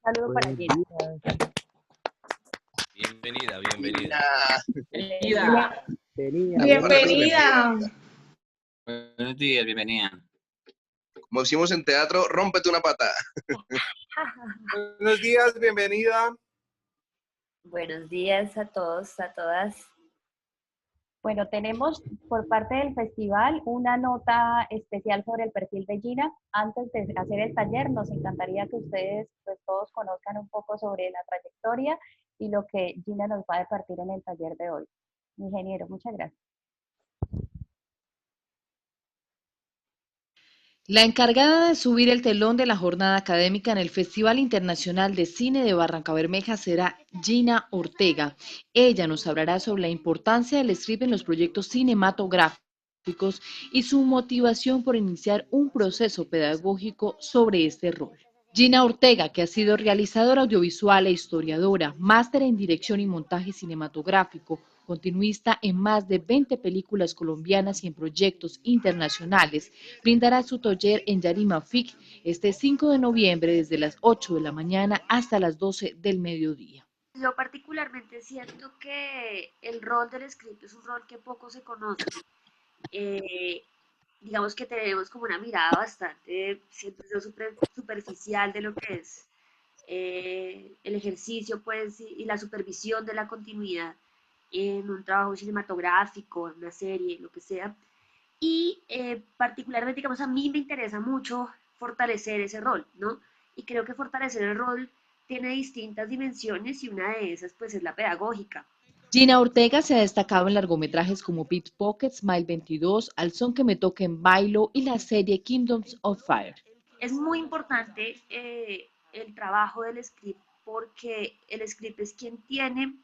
Saludo para Buenos Gina. días. Bienvenida, bienvenida. Bienvenida. Bienvenida. Buenos días, bienvenida. Como decimos en teatro, rómpete una pata. Buenos días, bienvenida. Buenos días a todos, a todas. Bueno, tenemos por parte del festival una nota especial sobre el perfil de Gina. Antes de hacer el taller, nos encantaría que ustedes pues, todos conozcan un poco sobre la trayectoria y lo que Gina nos va a departir en el taller de hoy. Ingeniero, muchas gracias. La encargada de subir el telón de la jornada académica en el Festival Internacional de Cine de Barrancabermeja será Gina Ortega. Ella nos hablará sobre la importancia del script en los proyectos cinematográficos y su motivación por iniciar un proceso pedagógico sobre este rol. Gina Ortega, que ha sido realizadora audiovisual e historiadora, máster en dirección y montaje cinematográfico, continuista en más de 20 películas colombianas y en proyectos internacionales, brindará su taller en Yarima FIC este 5 de noviembre desde las 8 de la mañana hasta las 12 del mediodía. Yo particularmente siento que el rol del script es un rol que poco se conoce. Digamos que tenemos como una mirada bastante, siento yo, superficial de lo que es el ejercicio pues, y la supervisión de la continuidad en un trabajo cinematográfico, en una serie, lo que sea. Y particularmente, digamos, a mí me interesa mucho fortalecer ese rol, ¿no? Y creo que fortalecer el rol tiene distintas dimensiones y una de esas pues es la pedagógica. Gina Ortega se ha destacado en largometrajes como Pickpocket, Smile 22, Al son que me toquen bailo y la serie Kingdoms of Fire. Es muy importante el trabajo del script porque el script es quien tiene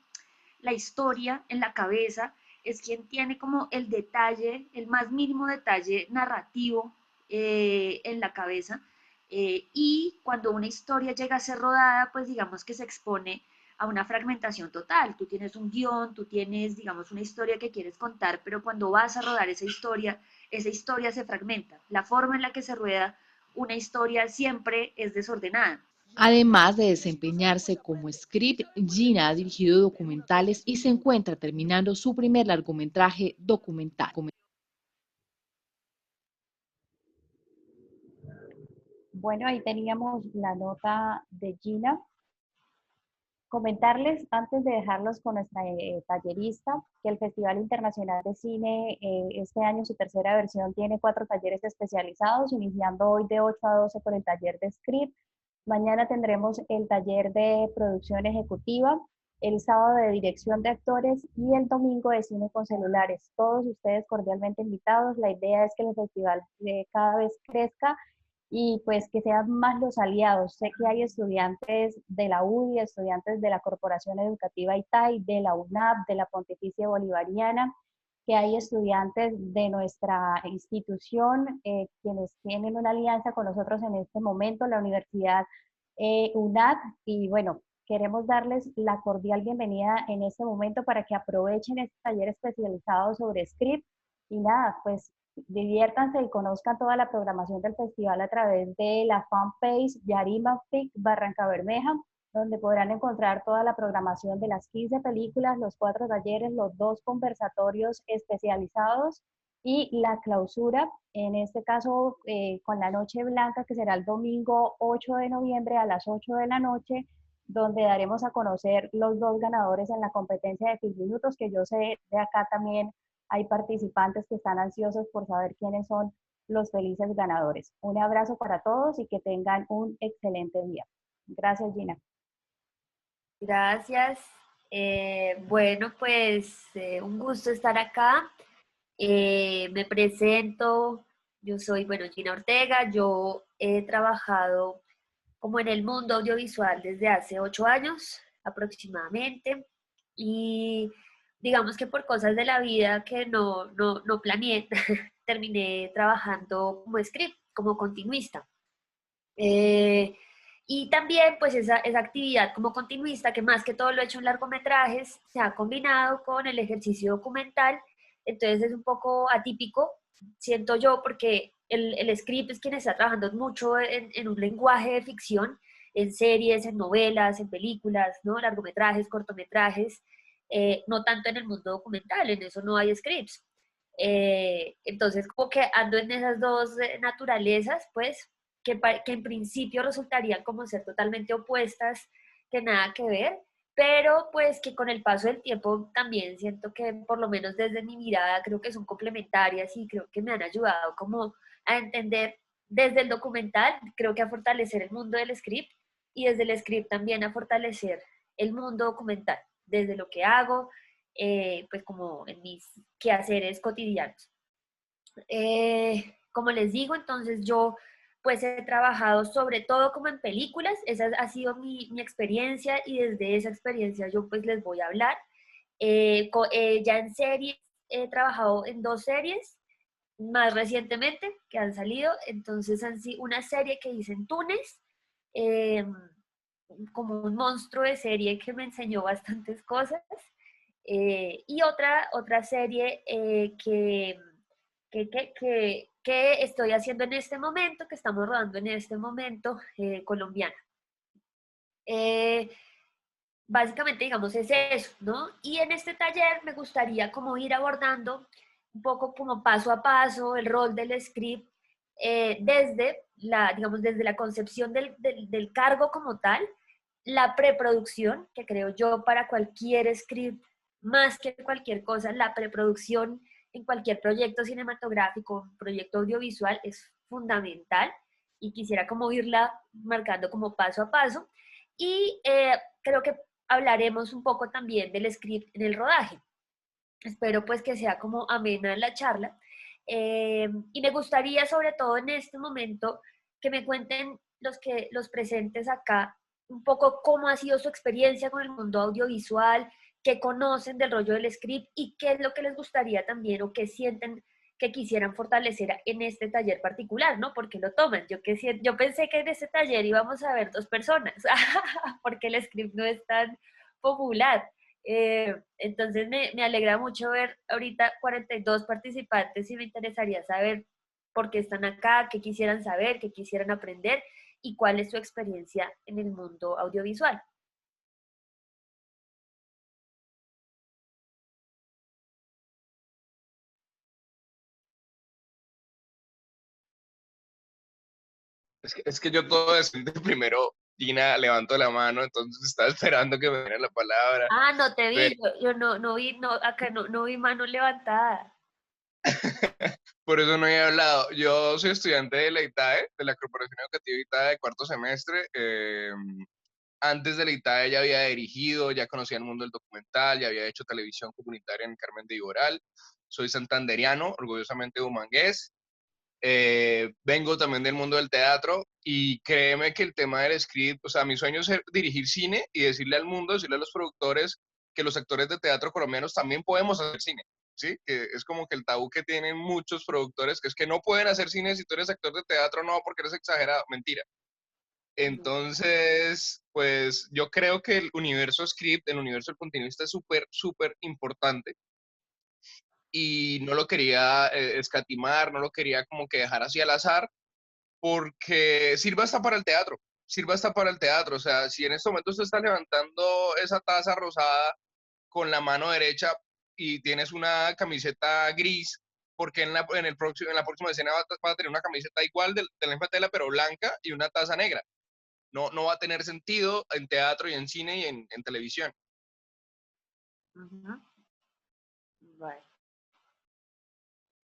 la historia en la cabeza, es quien tiene como el detalle, el más mínimo detalle narrativo en la cabeza. Y cuando una historia llega a ser rodada, pues digamos que se expone a una fragmentación total. Tú tienes un guión, tú tienes, digamos, una historia que quieres contar, pero cuando vas a rodar esa historia se fragmenta. La forma en la que se rueda una historia siempre es desordenada. Además de desempeñarse como script, Gina ha dirigido documentales y se encuentra terminando su primer largometraje documental. Bueno, ahí teníamos la nota de Gina. Comentarles, antes de dejarlos con nuestra tallerista, que el Festival Internacional de Cine, este año su tercera versión, tiene 4 talleres especializados, iniciando hoy de 8 a 12 por el taller de script. Mañana tendremos el taller de producción ejecutiva, el sábado de dirección de actores y el domingo de cine con celulares. Todos ustedes cordialmente invitados. La idea es que el festival cada vez crezca y pues que sean más los aliados. Sé que hay estudiantes de la UDI, estudiantes de la Corporación Educativa ITAI, de la UNAP, de la Pontificia Bolivariana, que hay estudiantes de nuestra institución, quienes tienen una alianza con nosotros en este momento, la Universidad UNAD, y bueno, queremos darles la cordial bienvenida en este momento para que aprovechen este taller especializado sobre script y nada, pues diviértanse y conozcan toda la programación del festival a través de la fanpage Yarima FIC Barrancabermeja, donde podrán encontrar toda la programación de las 15 películas, los 4 talleres, los 2 conversatorios especializados y la clausura, en este caso con la Noche Blanca, que será el domingo 8 de noviembre a las 8 de la noche, donde daremos a conocer los 2 ganadores en la competencia de Filminutos, que yo sé de acá también hay participantes que están ansiosos por saber quiénes son los felices ganadores. Un abrazo para todos y que tengan un excelente día. Gracias, Gina. Gracias. Bueno, pues un gusto estar acá. Me presento, yo soy, bueno, Gina Ortega, yo he trabajado como en el mundo audiovisual desde hace 8 años aproximadamente y digamos que por cosas de la vida que no planeé, terminé trabajando como script, como continuista. Y también pues esa actividad como continuista, que más que todo lo he hecho en largometrajes, se ha combinado con el ejercicio documental, entonces es un poco atípico, siento yo, porque el script es quien está trabajando mucho en un lenguaje de ficción, en series, en novelas, en películas, ¿no? Largometrajes, cortometrajes, no tanto en el mundo documental, en eso no hay scripts. Entonces, como que ando en esas dos naturalezas, pues, que en principio resultarían como ser totalmente opuestas, que nada que ver, pero pues que con el paso del tiempo también siento que por lo menos desde mi mirada creo que son complementarias y creo que me han ayudado como a entender desde el documental, creo que a fortalecer el mundo del script y desde el script también a fortalecer el mundo documental, desde lo que hago, pues como en mis quehaceres cotidianos. Como les digo, entonces yo pues he trabajado sobre todo como en películas, esa ha sido mi experiencia y desde esa experiencia yo pues les voy a hablar. Ya en series he trabajado en 2 series más recientemente que han salido, entonces han sido una serie que hice en Túnez, eh, como un monstruo de serie que me enseñó bastantes cosas, y otra serie que estoy haciendo en este momento, que estamos rodando en este momento, colombiana. Básicamente, digamos, es eso, ¿no? Y en este taller me gustaría como ir abordando un poco como paso a paso el rol del script, digamos, desde la concepción del cargo como tal, la preproducción, que creo yo para cualquier script, más que cualquier cosa, la preproducción en cualquier proyecto cinematográfico, proyecto audiovisual es fundamental y quisiera como irla marcando como paso a paso. Y creo que hablaremos un poco también del script en el rodaje. Espero pues que sea como amena la charla. Y me gustaría sobre todo en este momento que me cuenten los presentes acá un poco cómo ha sido su experiencia con el mundo audiovisual, qué conocen del rollo del script y qué es lo que les gustaría también o qué sienten que quisieran fortalecer en este taller particular, ¿no? Porque lo toman. Yo pensé que en este taller íbamos a ver 2 personas, porque el script no es tan popular. Entonces me alegra mucho ver ahorita 42 participantes y me interesaría saber por qué están acá, qué quisieran saber, qué quisieran aprender y cuál es su experiencia en el mundo audiovisual. Es que yo todo decente primero, Gina levantó la mano, entonces estaba esperando que me diera la palabra. Ah, no te Pero, vi, yo no vi, no, acá no vi mano levantada. por eso no he hablado. Yo soy estudiante de la ITAE, de la Corporación Educativa ITAE de cuarto semestre. Antes de la ITAE ya había dirigido, ya conocía el mundo del documental, ya había hecho televisión comunitaria en Carmen de Iboral. Soy santanderiano, orgullosamente humangués. Vengo también del mundo del teatro y créeme que el tema del script, o sea, mi sueño es dirigir cine y decirle al mundo, decirle a los productores que los actores de teatro colombianos también podemos hacer cine, ¿sí? Que es como que el tabú que tienen muchos productores, que es que no pueden hacer cine si tú eres actor de teatro, no, porque eres exagerado, mentira. Entonces, pues yo creo que el universo script, el universo del continuista es súper, súper importante y no lo quería escatimar, no lo quería como que dejar así al azar, porque sirve hasta para el teatro, sirve hasta para el teatro. O sea, si en este momento usted está levantando esa taza rosada con la mano derecha y tienes una camiseta gris, porque en la próxima escena va a tener una camiseta igual de la misma tela, pero blanca y una taza negra. No va a tener sentido en teatro y en cine y en televisión. Ajá. Vale.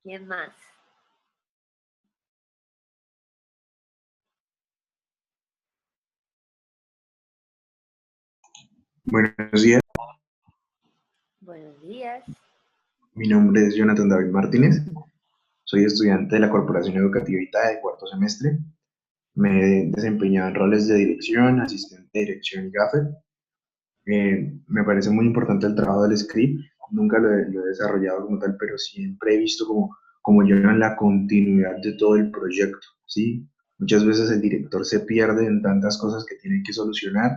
¿Quién más? Buenos días, Buenos días. mi nombre es Jonathan David Martínez, soy estudiante de la Corporación Educativa ITAE de cuarto semestre. Me he desempeñado en roles de dirección, asistente de dirección y gaffer. Me parece muy importante el trabajo del script, nunca lo he desarrollado como tal, pero siempre he visto como llevan la continuidad de todo el proyecto, ¿sí? Muchas veces el director se pierde en tantas cosas que tiene que solucionar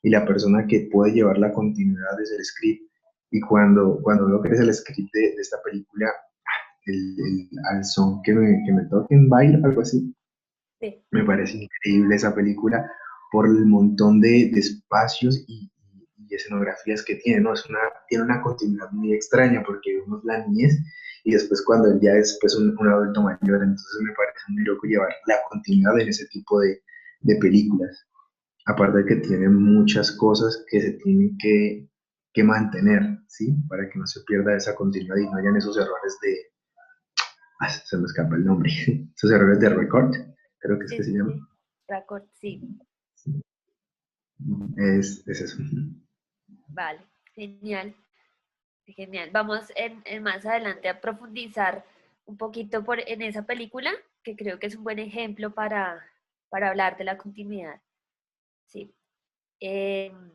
y la persona que puede llevar la continuidad es el script. Y cuando veo que es el script de esta película, al son que me toquen, baila, algo así, Sí. me parece increíble esa película por el montón de espacios y escenografías que tiene, ¿no? Tiene una continuidad muy extraña porque vemos la niñez y después cuando él ya es pues, un adulto mayor, entonces me parece muy loco llevar la continuidad en ese tipo de películas. Aparte de que tiene muchas cosas que se tienen que mantener, ¿sí? Para que no se pierda esa continuidad y no hayan esos errores se me escapa el nombre, esos errores de record, creo que es Sí, que se sí, llama. sí. Record, sí. Es eso. Vale, genial, genial. Vamos en más adelante a profundizar un poquito en esa película, que creo que es un buen ejemplo para hablar de la continuidad. Sí. Em,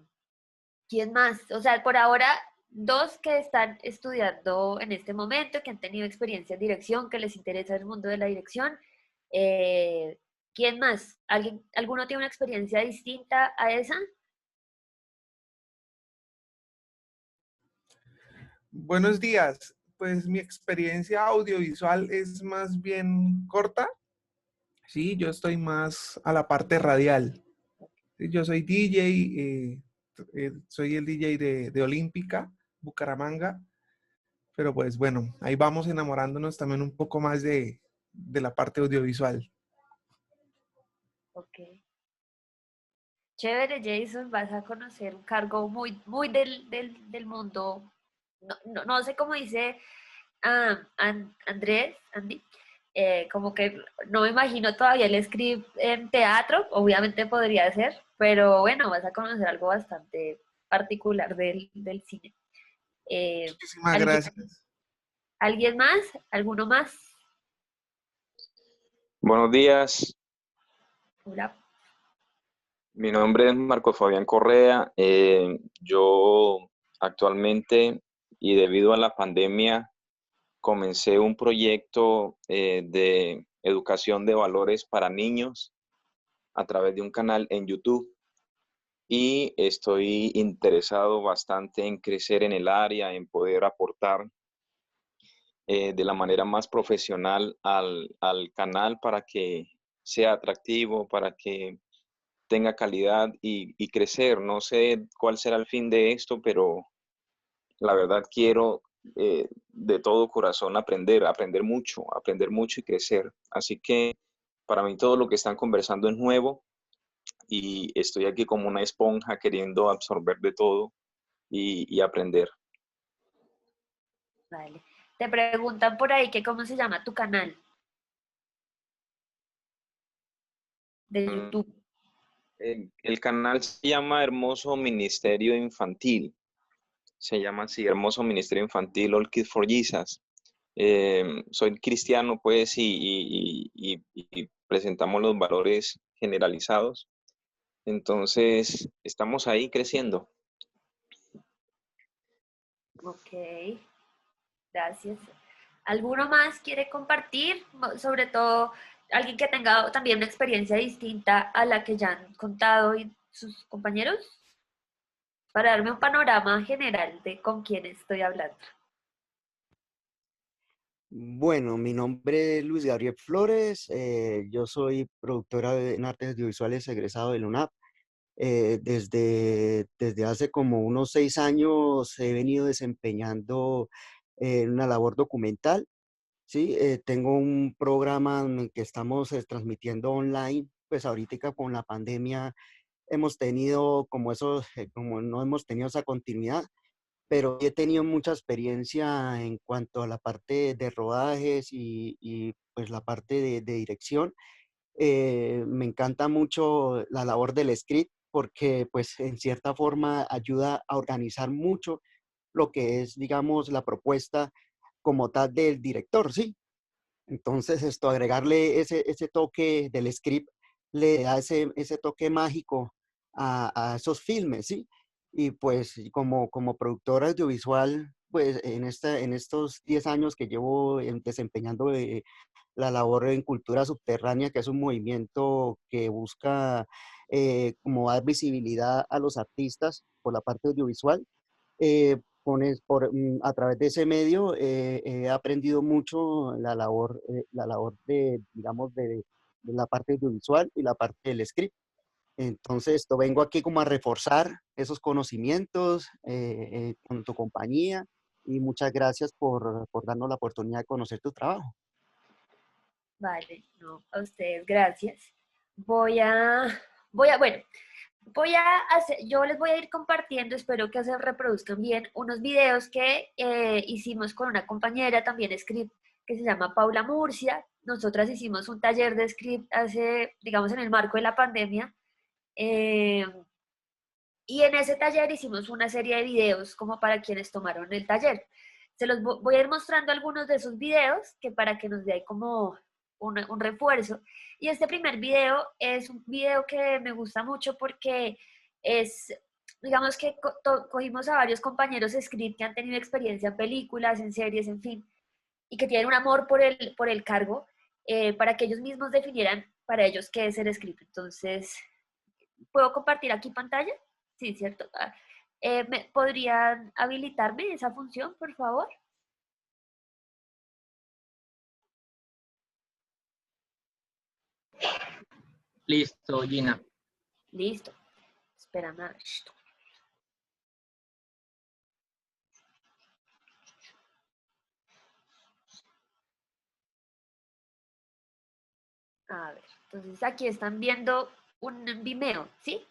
¿Quién más? O sea, por ahora, dos que están estudiando en este momento, que han tenido experiencia en dirección, que les interesa el mundo de la dirección. Eh, ¿Quién más? ¿Alguno tiene una experiencia distinta a esa? Buenos días. Pues mi experiencia audiovisual es más bien corta. Sí, yo estoy más a la parte radial. Sí, yo soy DJ, soy el DJ de Olímpica, Bucaramanga. Pero pues bueno, ahí vamos enamorándonos también un poco más de la parte audiovisual. Ok. Chévere, Jason, vas a conocer un cargo muy, muy del mundo. No sé cómo dice Andrés, Andy, como que no me imagino todavía el script en teatro, obviamente podría ser, pero bueno, vas a conocer algo bastante particular del cine. Muchísimas ¿Alguien, gracias. ¿Alguien más? ¿Alguno más? Buenos días, Hola. mi nombre es Marco Fabián Correa. Yo actualmente y debido a la pandemia comencé un proyecto de educación de valores para niños a través de un canal en YouTube y estoy interesado bastante en crecer en el área, en poder aportar de la manera más profesional al canal para que sea atractivo, para que tenga calidad y crecer. No sé cuál será el fin de esto, pero la verdad quiero de todo corazón aprender mucho y crecer. Así que para mí todo lo que están conversando es nuevo y estoy aquí como una esponja queriendo absorber de todo y aprender. Vale. Te preguntan por ahí que cómo se llama tu canal de Mm, YouTube. El canal se llama Hermoso Ministerio Infantil. Se llama así, Hermoso Ministerio Infantil All Kids for Jesus. Soy cristiano, pues, y presentamos los valores generalizados. Entonces, estamos ahí creciendo. Ok, gracias. ¿Alguno más quiere compartir? Sobre todo alguien que tenga también una experiencia distinta a la que ya han contado y sus compañeros, para darme un panorama general de con quién estoy hablando. Bueno, mi nombre es Luis Gabriel Flores, yo soy productora en artes audiovisuales egresado del UNAP. Desde hace como unos 6 años he venido desempeñando una labor documental, ¿sí? Tengo un programa en el que estamos transmitiendo online, pues ahorita con la pandemia hemos tenido como eso, como no hemos tenido esa continuidad, pero he tenido mucha experiencia en cuanto a la parte de rodajes y pues la parte de dirección. Me encanta mucho la labor del script porque pues en cierta forma ayuda a organizar mucho lo que es, digamos, la propuesta como tal del director, ¿sí? Entonces, agregarle ese toque del script le da ese toque mágico a esos filmes, ¿sí? Y pues como productor audiovisual, pues en estos 10 años que llevo desempeñando la labor en Cultura Subterránea, que es un movimiento que busca como dar visibilidad a los artistas por la parte audiovisual, a través de ese medio he aprendido mucho la labor de, digamos, de la parte audiovisual y la parte del script. Entonces, vengo aquí como a reforzar esos conocimientos con tu compañía y muchas gracias por darnos la oportunidad de conocer tu trabajo. Vale, no, a ustedes, gracias. Bueno, yo les voy a ir compartiendo, espero que se reproduzcan bien, unos videos que hicimos con una compañera también script que se llama Paula Murcia. Nosotras hicimos un taller de script digamos, en el marco de la pandemia. Y en ese taller hicimos una serie de videos como para quienes tomaron el taller. Se los voy a ir mostrando algunos de esos videos que para que nos dé ahí como un refuerzo. Y este primer video es un video que me gusta mucho porque es, digamos que cogimos a varios compañeros script que han tenido experiencia en películas, en series, en fin, y que tienen un amor por el cargo, para que ellos mismos definieran para ellos qué es el script. Entonces, ¿puedo compartir aquí pantalla? Sí, ¿cierto? ¿Podrían habilitarme esa función, por favor? Listo, Gina. Listo. Espérame. A ver, entonces aquí están viendo un Vimeo, ¿sí?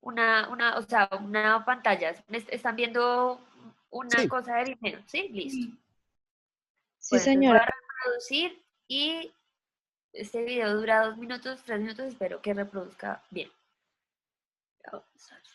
O sea, una pantalla. Están viendo una Sí. cosa de Vimeo, ¿sí? Listo. Sí, Bueno, entonces voy señora. a reproducir y este video dura 2 minutos, 3 minutos. Espero que reproduzca bien. Vamos a ver.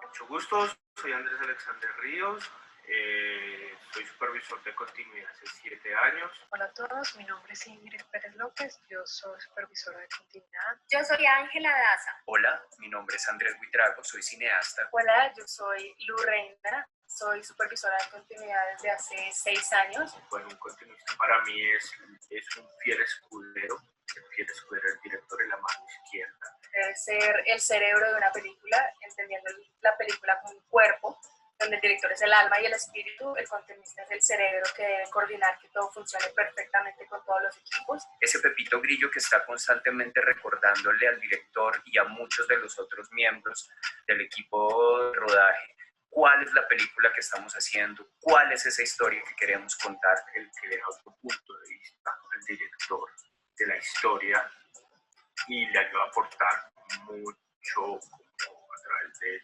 Mucho gusto, soy Andrés Alexander Ríos, soy supervisor de continuidad hace 7 años. Hola a todos, mi nombre es Ingrid Pérez López, yo soy supervisora de continuidad. Yo soy Ángela Daza. Hola, mi nombre es Andrés Buitrago, soy cineasta. Hola, yo soy Lu Reina, soy supervisora de continuidad desde hace 6 años. Bueno, un continuista para mí es un fiel escudero del director en la mano izquierda. Debe ser el cerebro de una película, entendiendo la película como un cuerpo, donde el director es el alma y el espíritu, el continuista es el cerebro que debe coordinar que todo funcione perfectamente con todos los equipos. Ese Pepito Grillo que está constantemente recordándole al director y a muchos de los otros miembros del equipo de rodaje cuál es la película que estamos haciendo, cuál es esa historia que queremos contar. El que le da otro punto de vista al director de la historia y le ayuda a aportar mucho como a través de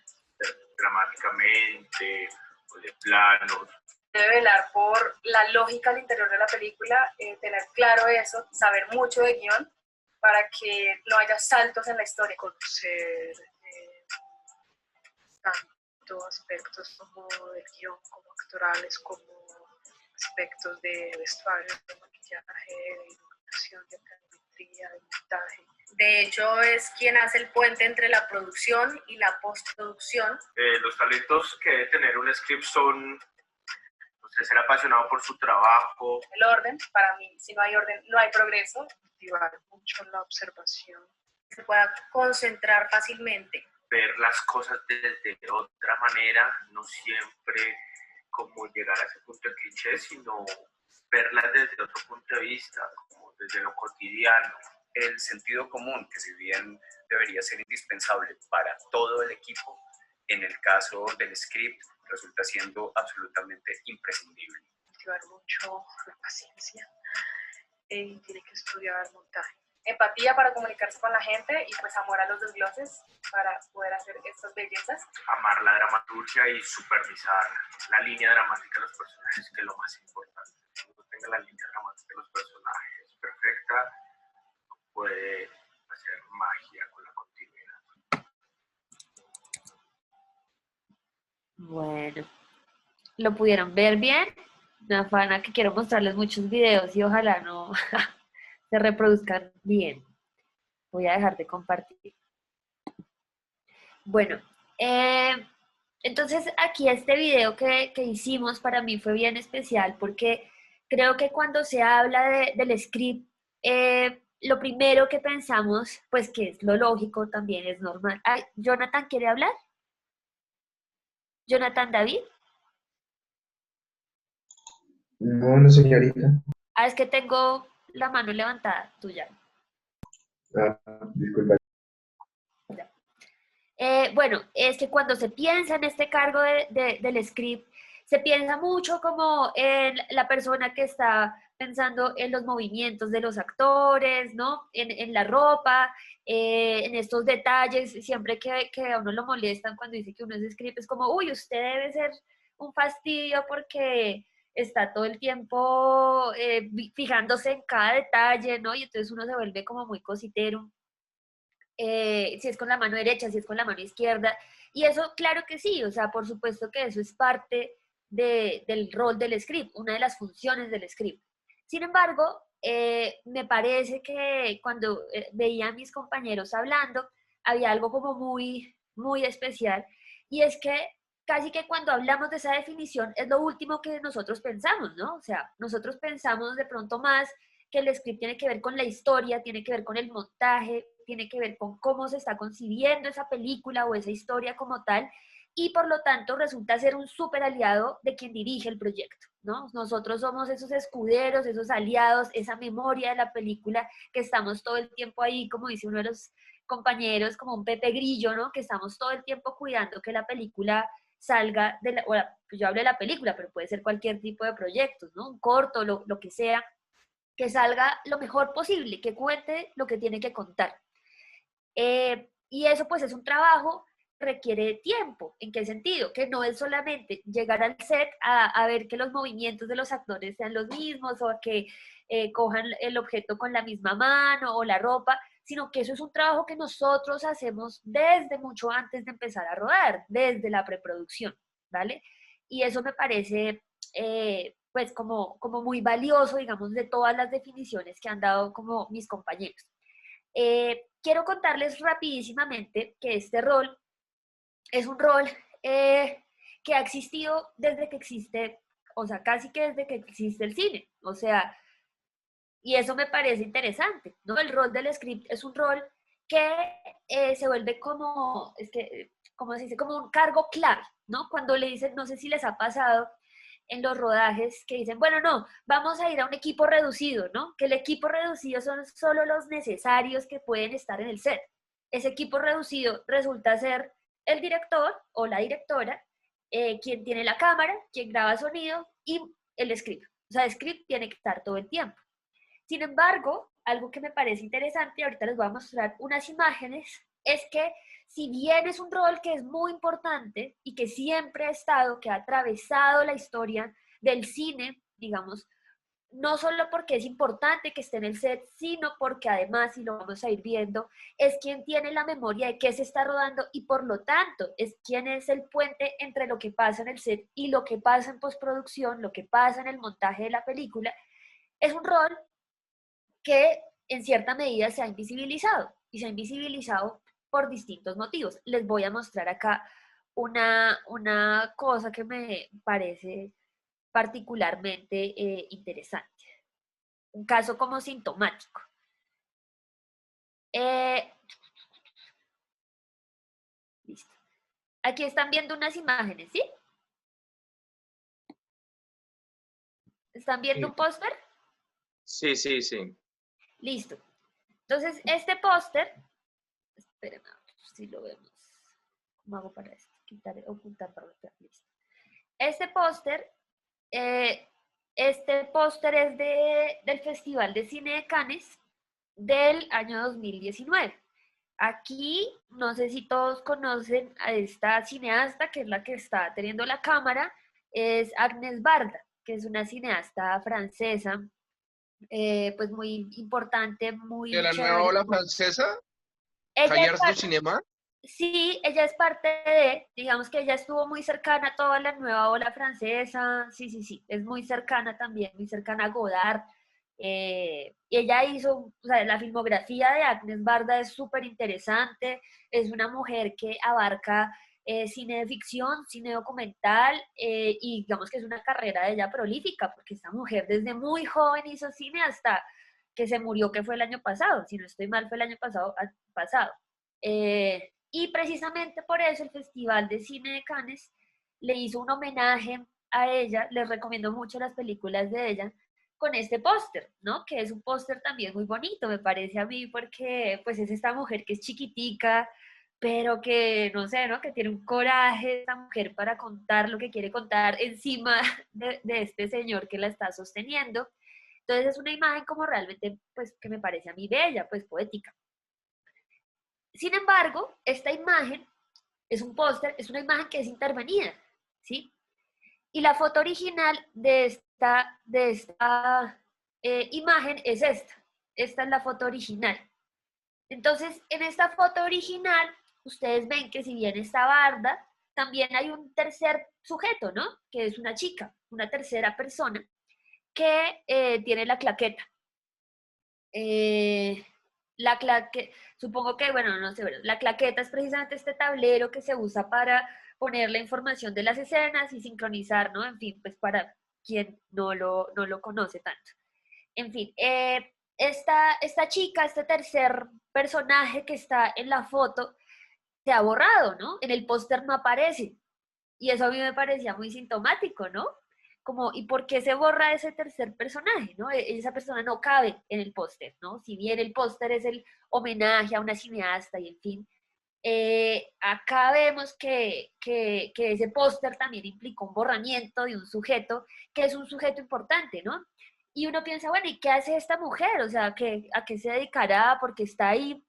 dramáticamente o de planos. Debe velar por la lógica al interior de la película, tener claro eso, saber mucho de guión para que no haya saltos en la historia. Conocer tanto aspectos como del guión, como actorales, como aspectos de vestuario, de maquillaje, de iluminación, de telemetría, de montaje. De hecho, es quien hace el puente entre la producción y la postproducción. Los talentos que debe tener un script son ser apasionado por su trabajo. El orden, para mí, si no hay orden, no hay progreso. Cultivar mucho la observación. Que se pueda concentrar fácilmente. Ver las cosas desde otra manera, no siempre como llegar a ese punto de cliché, sino verlas desde otro punto de vista, como desde lo cotidiano. El sentido común, que si bien debería ser indispensable para todo el equipo, en el caso del script resulta siendo absolutamente imprescindible. Cultivar mucho la paciencia y tiene que estudiar montaje. Empatía para comunicarse con la gente y pues amor a los desgloses para poder hacer estas bellezas. Amar la dramaturgia y supervisar la línea dramática de los personajes, que es lo más importante. Si uno tenga la línea dramática de los personajes perfecta, puede hacer magia con la continuidad. Bueno, ¿lo pudieron ver bien? Me afana que quiero mostrarles muchos videos y ojalá no se reproduzcan bien. Voy a dejar de compartir. Bueno, entonces aquí este video que hicimos para mí fue bien especial porque creo que cuando se habla del script, lo primero que pensamos, pues que es lo lógico, también es normal. Ay, ¿Jonathan quiere hablar? ¿Jonathan David? No, no, señorita. Ah, es que tengo la mano levantada, tuya. Ah, disculpa. Bueno, es que cuando se piensa en este cargo del script, se piensa mucho como en la persona que está pensando en los movimientos de los actores, ¿no? En la ropa, en estos detalles, siempre que a uno lo molestan cuando dice que uno es script, es como, uy, usted debe ser un fastidio porque está todo el tiempo fijándose en cada detalle, ¿no? Y entonces uno se vuelve como muy cositero. Si es con la mano derecha, si es con la mano izquierda. Y eso, claro que sí, o sea, por supuesto que eso es parte del rol del script, una de las funciones del script. Sin embargo, me parece que cuando veía a mis compañeros hablando, había algo como muy, muy especial, y es que casi que cuando hablamos de esa definición es lo último que nosotros pensamos, ¿no? O sea, nosotros pensamos de pronto más que el script tiene que ver con la historia, tiene que ver con el montaje, tiene que ver con cómo se está concibiendo esa película o esa historia como tal, y por lo tanto resulta ser un súper aliado de quien dirige el proyecto, ¿no? Nosotros somos esos escuderos, esos aliados, esa memoria de la película que estamos todo el tiempo ahí, como dice uno de los compañeros, como un Pepe Grillo, ¿no? Que estamos todo el tiempo cuidando que la película salga de la, pues yo hablo de la película, pero puede ser cualquier tipo de proyectos, ¿no? Un corto, lo que sea, que salga lo mejor posible, que cuente lo que tiene que contar. Y eso pues es un trabajo, requiere tiempo. ¿En qué sentido? Que no es solamente llegar al set a ver que los movimientos de los actores sean los mismos o a que cojan el objeto con la misma mano o la ropa, sino que eso es un trabajo que nosotros hacemos desde mucho antes de empezar a rodar, desde la preproducción, ¿vale? Y eso me parece pues como muy valioso, digamos, de todas las definiciones que han dado como mis compañeros. Quiero contarles rapidísimamente que este rol es un rol que ha existido desde que existe, o sea, casi que desde que existe el cine, o sea, y eso me parece interesante, ¿no? El rol del script es un rol que se vuelve como, es que, como se dice, como un cargo clave, ¿no? Cuando le dicen, no sé si les ha pasado en los rodajes que dicen, bueno, no, vamos a ir a un equipo reducido, ¿no? Que el equipo reducido son solo los necesarios que pueden estar en el set. Ese equipo reducido resulta ser el director o la directora, quien tiene la cámara, quien graba sonido y el script. O sea, el script tiene que estar todo el tiempo. Sin embargo, algo que me parece interesante, ahorita les voy a mostrar unas imágenes, es que si bien es un rol que es muy importante y que siempre ha estado, que ha atravesado la historia del cine, digamos, no solo porque es importante que esté en el set, sino porque además, y lo vamos a ir viendo, es quien tiene la memoria de qué se está rodando y por lo tanto es quien es el puente entre lo que pasa en el set y lo que pasa en postproducción, lo que pasa en el montaje de la película. Es un rol que en cierta medida se ha invisibilizado y se ha invisibilizado por distintos motivos. Les voy a mostrar acá una cosa que me parece particularmente interesante. Un caso como sintomático. Listo. Aquí están viendo unas imágenes, ¿sí? ¿Están viendo un póster? Sí, sí, sí. Listo. Entonces, este póster, espérenme a ver si lo vemos. ¿Cómo hago para esto? Quitar, ocultar, para bloquear. Listo. Este póster es del Festival de Cine de Cannes del año 2019. Aquí, no sé si todos conocen a esta cineasta, que es la que está teniendo la cámara, es Agnès Varda, que es una cineasta francesa, pues muy importante, ¿De muy la nueva chévere. ola francesa? Ella es ¿Cahiers du Cinema? Sí, ella es parte de, digamos que ella estuvo muy cercana a toda la nueva ola francesa, sí, sí, sí, es muy cercana también, muy cercana a Godard. Ella hizo, o sea, la filmografía de Agnes Barda es súper interesante, es una mujer que abarca cine de ficción, cine documental, y digamos que es una carrera de ella prolífica, porque esta mujer desde muy joven hizo cine hasta que se murió, que fue el año pasado, si no estoy mal, fue el año pasado. Y precisamente por eso el Festival de Cine de Cannes le hizo un homenaje a ella, les recomiendo mucho las películas de ella, con este póster, ¿no? Que es un póster también muy bonito, me parece a mí, porque pues es esta mujer que es chiquitica, pero que, no sé, ¿no? Que tiene un coraje esta mujer para contar lo que quiere contar encima de este señor que la está sosteniendo. Entonces es una imagen como realmente, pues, que me parece a mí bella, pues poética. Sin embargo, esta imagen es un póster, es una imagen que es intervenida, ¿sí? Y la foto original de esta imagen es esta. Esta es la foto original. Entonces, en esta foto original, ustedes ven que si bien está Barda, también hay un tercer sujeto, ¿no? Que es una chica, una tercera persona, que tiene la claqueta. Eh, supongo que, bueno, no sé, la claqueta es precisamente este tablero que se usa para poner la información de las escenas y sincronizar, ¿no? En fin, pues para quien no lo conoce tanto. En fin, esta chica, este tercer personaje que está en la foto, se ha borrado, ¿no? En el póster no aparece. Y eso a mí me parecía muy sintomático, ¿no? Como, ¿y por qué se borra ese tercer personaje, ¿no? Esa persona no cabe en el póster, ¿no? Si bien el póster es el homenaje a una cineasta y en fin, acá vemos que ese póster también implicó un borramiento de un sujeto, que es un sujeto importante, ¿no? Y uno piensa, bueno, ¿y qué hace esta mujer? O sea, ¿a qué se dedicará? Porque está ahí.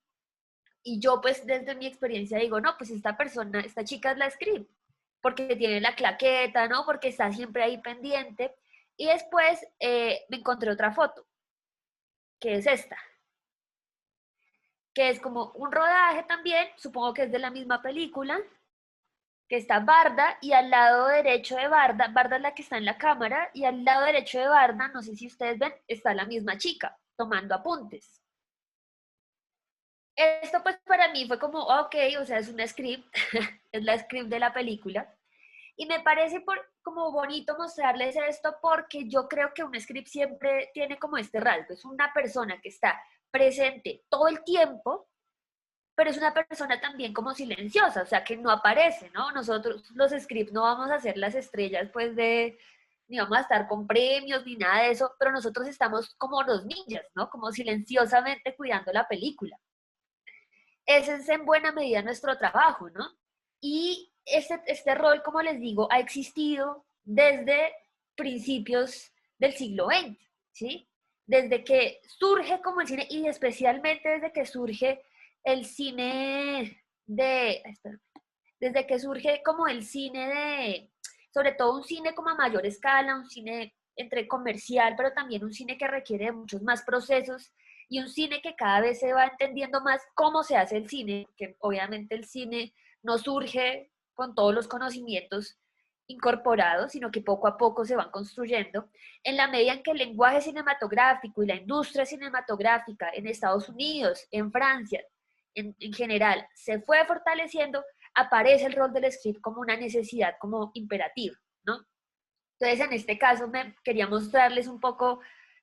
Y yo, pues, desde mi experiencia digo, no, pues esta persona, esta chica es la script, porque tiene la claqueta, ¿no? Porque está siempre ahí pendiente. Y después me encontré otra foto, que es esta, que es como un rodaje también, supongo que es de la misma película, que está Barda y al lado derecho de Barda, Barda es la que está en la cámara, y al lado derecho de Barda, no sé si ustedes ven, está la misma chica tomando apuntes. Esto pues para mí fue como, ok, o sea, es una script, es la script de la película. Y me parece como bonito mostrarles esto porque yo creo que un script siempre tiene como este rasgo, es una persona que está presente todo el tiempo, pero es una persona también como silenciosa, o sea, que no aparece, ¿no? Nosotros los scripts no vamos a ser las estrellas pues ni vamos a estar con premios ni nada de eso, pero nosotros estamos como los ninjas, ¿no? Como silenciosamente cuidando la película. Ese es en buena medida nuestro trabajo, ¿no? Y este rol, como les digo, ha existido desde principios del siglo XX, ¿sí? Desde que surge como el cine, y especialmente desde que surge el cine desde que surge como el cine sobre todo un cine como a mayor escala, un cine entre comercial, pero también un cine que requiere de muchos más procesos y un cine que cada vez se va entendiendo más cómo se hace el cine, que obviamente el cine no surge con todos los conocimientos incorporados, sino que poco a poco se van construyendo, en la medida en que el lenguaje cinematográfico y la industria cinematográfica en Estados Unidos, en Francia, en general, se fue fortaleciendo, aparece el rol del script como una necesidad, como imperativo, ¿no? Entonces, en este caso, me quería mostrarles un poco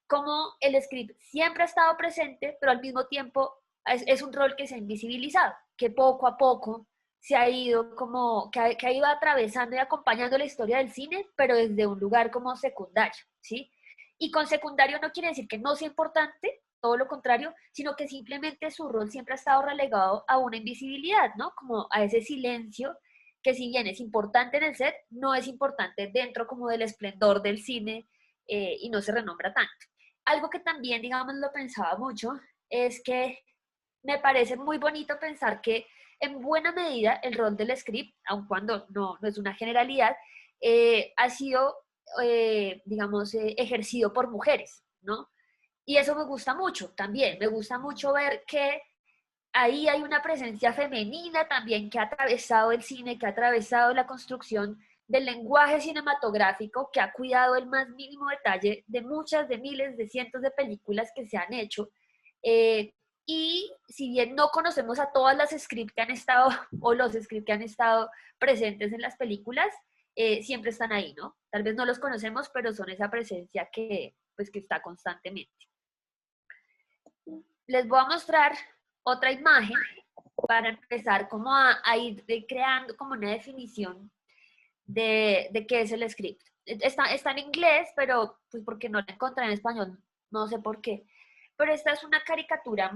cómo el script siempre ha estado presente, pero al mismo tiempo es un rol que se ha invisibilizado, que poco a poco se ha ido como, que ha ido atravesando y acompañando la historia del cine, pero desde un lugar como secundario, ¿sí? Y con secundario no quiere decir que no sea importante, todo lo contrario, sino que simplemente su rol siempre ha estado relegado a una invisibilidad, ¿no? Como a ese silencio que si bien es importante en el set, no es importante dentro como del esplendor del cine y no se renombra tanto. Algo que también, digamos, lo pensaba mucho, es que me parece muy bonito pensar que en buena medida el rol del script, aun cuando no es una generalidad, ha sido, digamos, ejercido por mujeres, ¿no? Y eso me gusta mucho también, me gusta mucho ver que ahí hay una presencia femenina también que ha atravesado el cine, que ha atravesado la construcción del lenguaje cinematográfico, que ha cuidado el más mínimo detalle de muchas, de miles, de cientos de películas que se han hecho. Y si bien no conocemos a todas las scripts que han estado, o los scripts que han estado presentes en las películas, siempre están ahí, ¿no? Tal vez no los conocemos, pero son esa presencia que, pues, que está constantemente. Les voy a mostrar otra imagen para empezar como a ir creando como una definición de qué es el script. Está en inglés, pero pues porque no la encontré en español, no sé por qué. Pero esta es una caricatura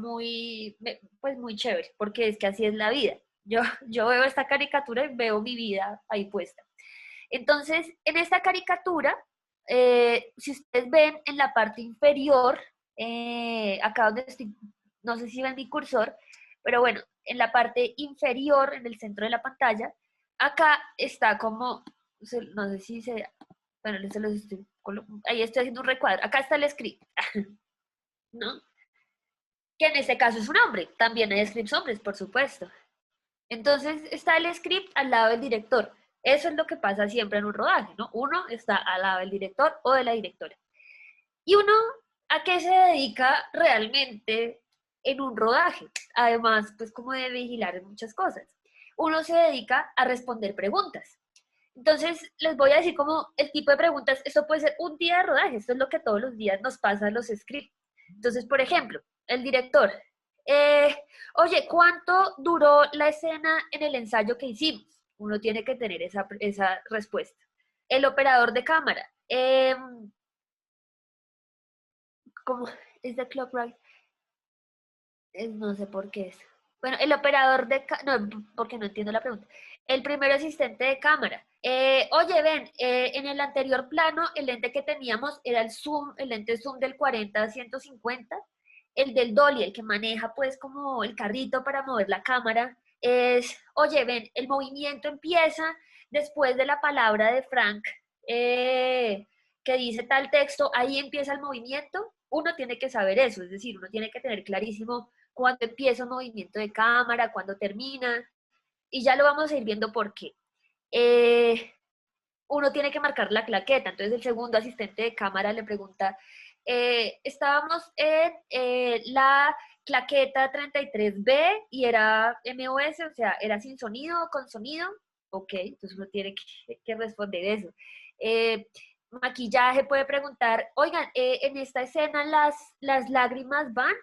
pues muy chévere, porque es que así es la vida. Yo veo esta caricatura y veo mi vida ahí puesta. Entonces, en esta caricatura, si ustedes ven en la parte inferior, acá donde estoy, no sé si ven mi cursor, pero bueno, en la parte inferior, en el centro de la pantalla, acá está como, no sé si se, bueno, ahí estoy haciendo un recuadro, acá está el script, ¿no? Que en este caso es un hombre, también hay scripts hombres, por supuesto. Entonces está el script al lado del director. Eso es lo que pasa siempre en un rodaje, ¿no? Uno está al lado del director o de la directora. Y uno, ¿a qué se dedica realmente en un rodaje? Además, pues como de vigilar muchas cosas. Uno se dedica a responder preguntas. Entonces, les voy a decir como el tipo de preguntas. Esto puede ser un día de rodaje. Esto es lo que todos los días nos pasa en los scripts. Entonces, por ejemplo, el director. Oye, ¿cuánto duró la escena en el ensayo que hicimos? Uno tiene que tener esa respuesta. El operador de cámara. ¿Cómo es the clock right? No sé por qué es. Bueno, el operador de no, porque no entiendo la pregunta. El primer asistente de cámara. Oye, ven, en el anterior plano, el lente que teníamos era el zoom, el lente zoom del 40-150. El del dolly, el que maneja pues como el carrito para mover la cámara, es, oye, ven, el movimiento empieza después de la palabra de Frank, que dice tal texto, ahí empieza el movimiento. Uno tiene que saber eso, es decir, uno tiene que tener clarísimo cuándo empieza un movimiento de cámara, cuándo termina, y ya lo vamos a ir viendo por qué. Uno tiene que marcar la claqueta, entonces el segundo asistente de cámara le pregunta, estábamos en la claqueta 33B y era MOS, o sea, era sin sonido o con sonido. Ok, entonces uno tiene que responder eso. Maquillaje puede preguntar, oigan, en esta escena las lágrimas van.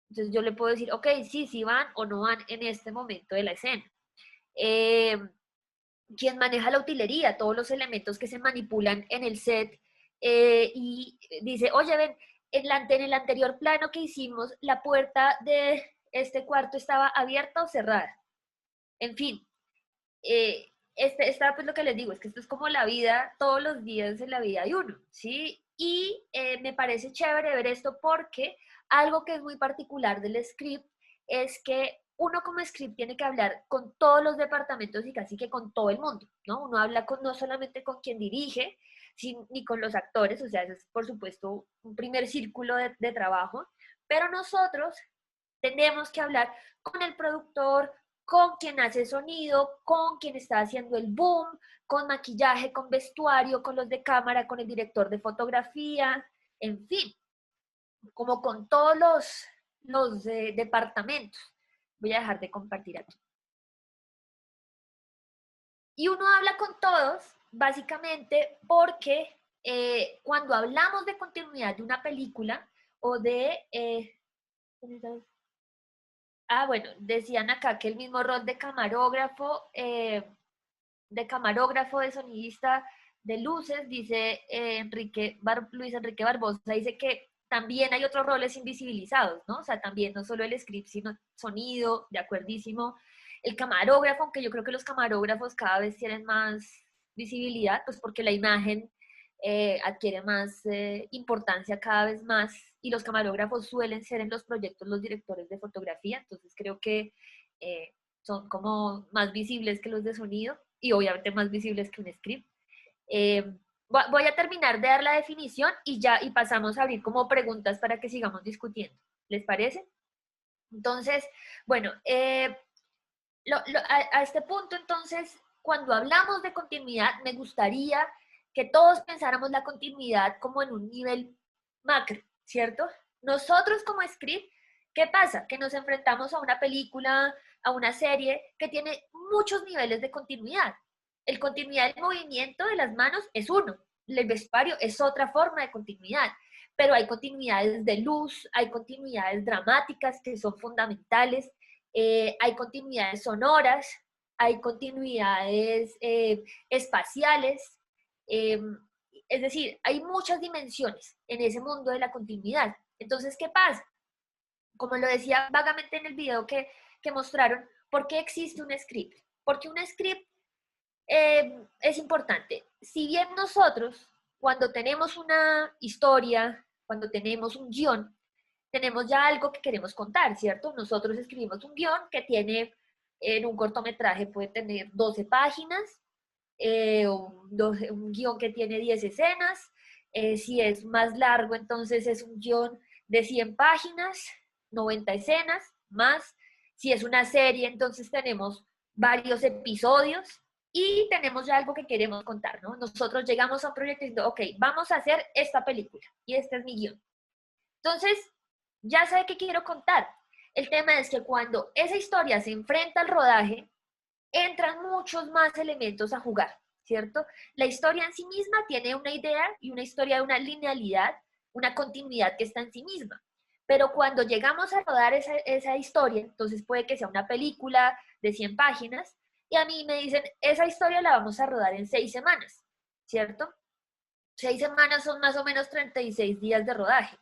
Entonces yo le puedo decir, ok, sí van o no van en este momento de la escena. Quien maneja la utilería, todos los elementos que se manipulan en el set, y dice, oye, ven, en el anterior plano que hicimos, la puerta de este cuarto estaba abierta o cerrada. En fin, pues lo que les digo, es que esto es como la vida, todos los días en la vida de uno, ¿sí? Y me parece chévere ver esto porque algo que es muy particular del script es que uno como script tiene que hablar con todos los departamentos y casi que con todo el mundo, ¿no? Uno habla no solamente con quien dirige, ni con los actores, o sea, ese es por supuesto un primer círculo de trabajo, pero nosotros tenemos que hablar con el productor, con quien hace sonido, con quien está haciendo el boom, con maquillaje, con vestuario, con los de cámara, con el director de fotografía, en fin, como con todos los departamentos. Voy a dejar de compartir aquí. Y uno habla con todos, básicamente, porque cuando hablamos de continuidad de una película o de... bueno, decían acá que el mismo rol de camarógrafo, de sonidista, de luces, dice Luis Enrique Barbosa, dice que también hay otros roles invisibilizados, ¿no? O sea, también no solo el script, sino sonido, de acuerdísimo. El camarógrafo, aunque yo creo que los camarógrafos cada vez tienen más visibilidad, pues porque la imagen adquiere más importancia cada vez más, y los camarógrafos suelen ser en los proyectos los directores de fotografía, entonces creo que son como más visibles que los de sonido, y obviamente más visibles que un script. Voy a terminar de dar la definición y pasamos a abrir como preguntas para que sigamos discutiendo. ¿Les parece? Entonces, bueno, a este punto, entonces, cuando hablamos de continuidad, me gustaría que todos pensáramos la continuidad como en un nivel macro, ¿cierto? Nosotros como script, ¿qué pasa? Que nos enfrentamos a una película, a una serie que tiene muchos niveles de continuidad. El continuidad del movimiento de las manos es uno, el vestuario es otra forma de continuidad, pero hay continuidades de luz, hay continuidades dramáticas que son fundamentales, hay continuidades sonoras, hay continuidades espaciales, es decir, hay muchas dimensiones en ese mundo de la continuidad. Entonces, ¿qué pasa? Como lo decía vagamente en el video que mostraron, ¿por qué existe un script? Porque un script es importante. Si bien nosotros, cuando tenemos una historia, cuando tenemos un guión, tenemos ya algo que queremos contar, ¿cierto? Nosotros escribimos un guión que tiene, en un cortometraje puede tener 12 páginas, un guión que tiene 10 escenas, si es más largo, entonces es un guión de 100 páginas, 90 escenas, más. Si es una serie, entonces tenemos varios episodios y tenemos ya algo que queremos contar, ¿no? Nosotros llegamos a un proyecto diciendo, ok, vamos a hacer esta película y este es mi guión. Entonces, ya sé qué quiero contar. El tema es que cuando esa historia se enfrenta al rodaje, entran muchos más elementos a jugar, ¿cierto? La historia en sí misma tiene una idea y una historia de una linealidad, una continuidad que está en sí misma. Pero cuando llegamos a rodar esa historia, entonces puede que sea una película de 100 páginas, y a mí me dicen, esa historia la vamos a rodar en 6 semanas, ¿cierto? 6 semanas son más o menos 36 días de rodaje.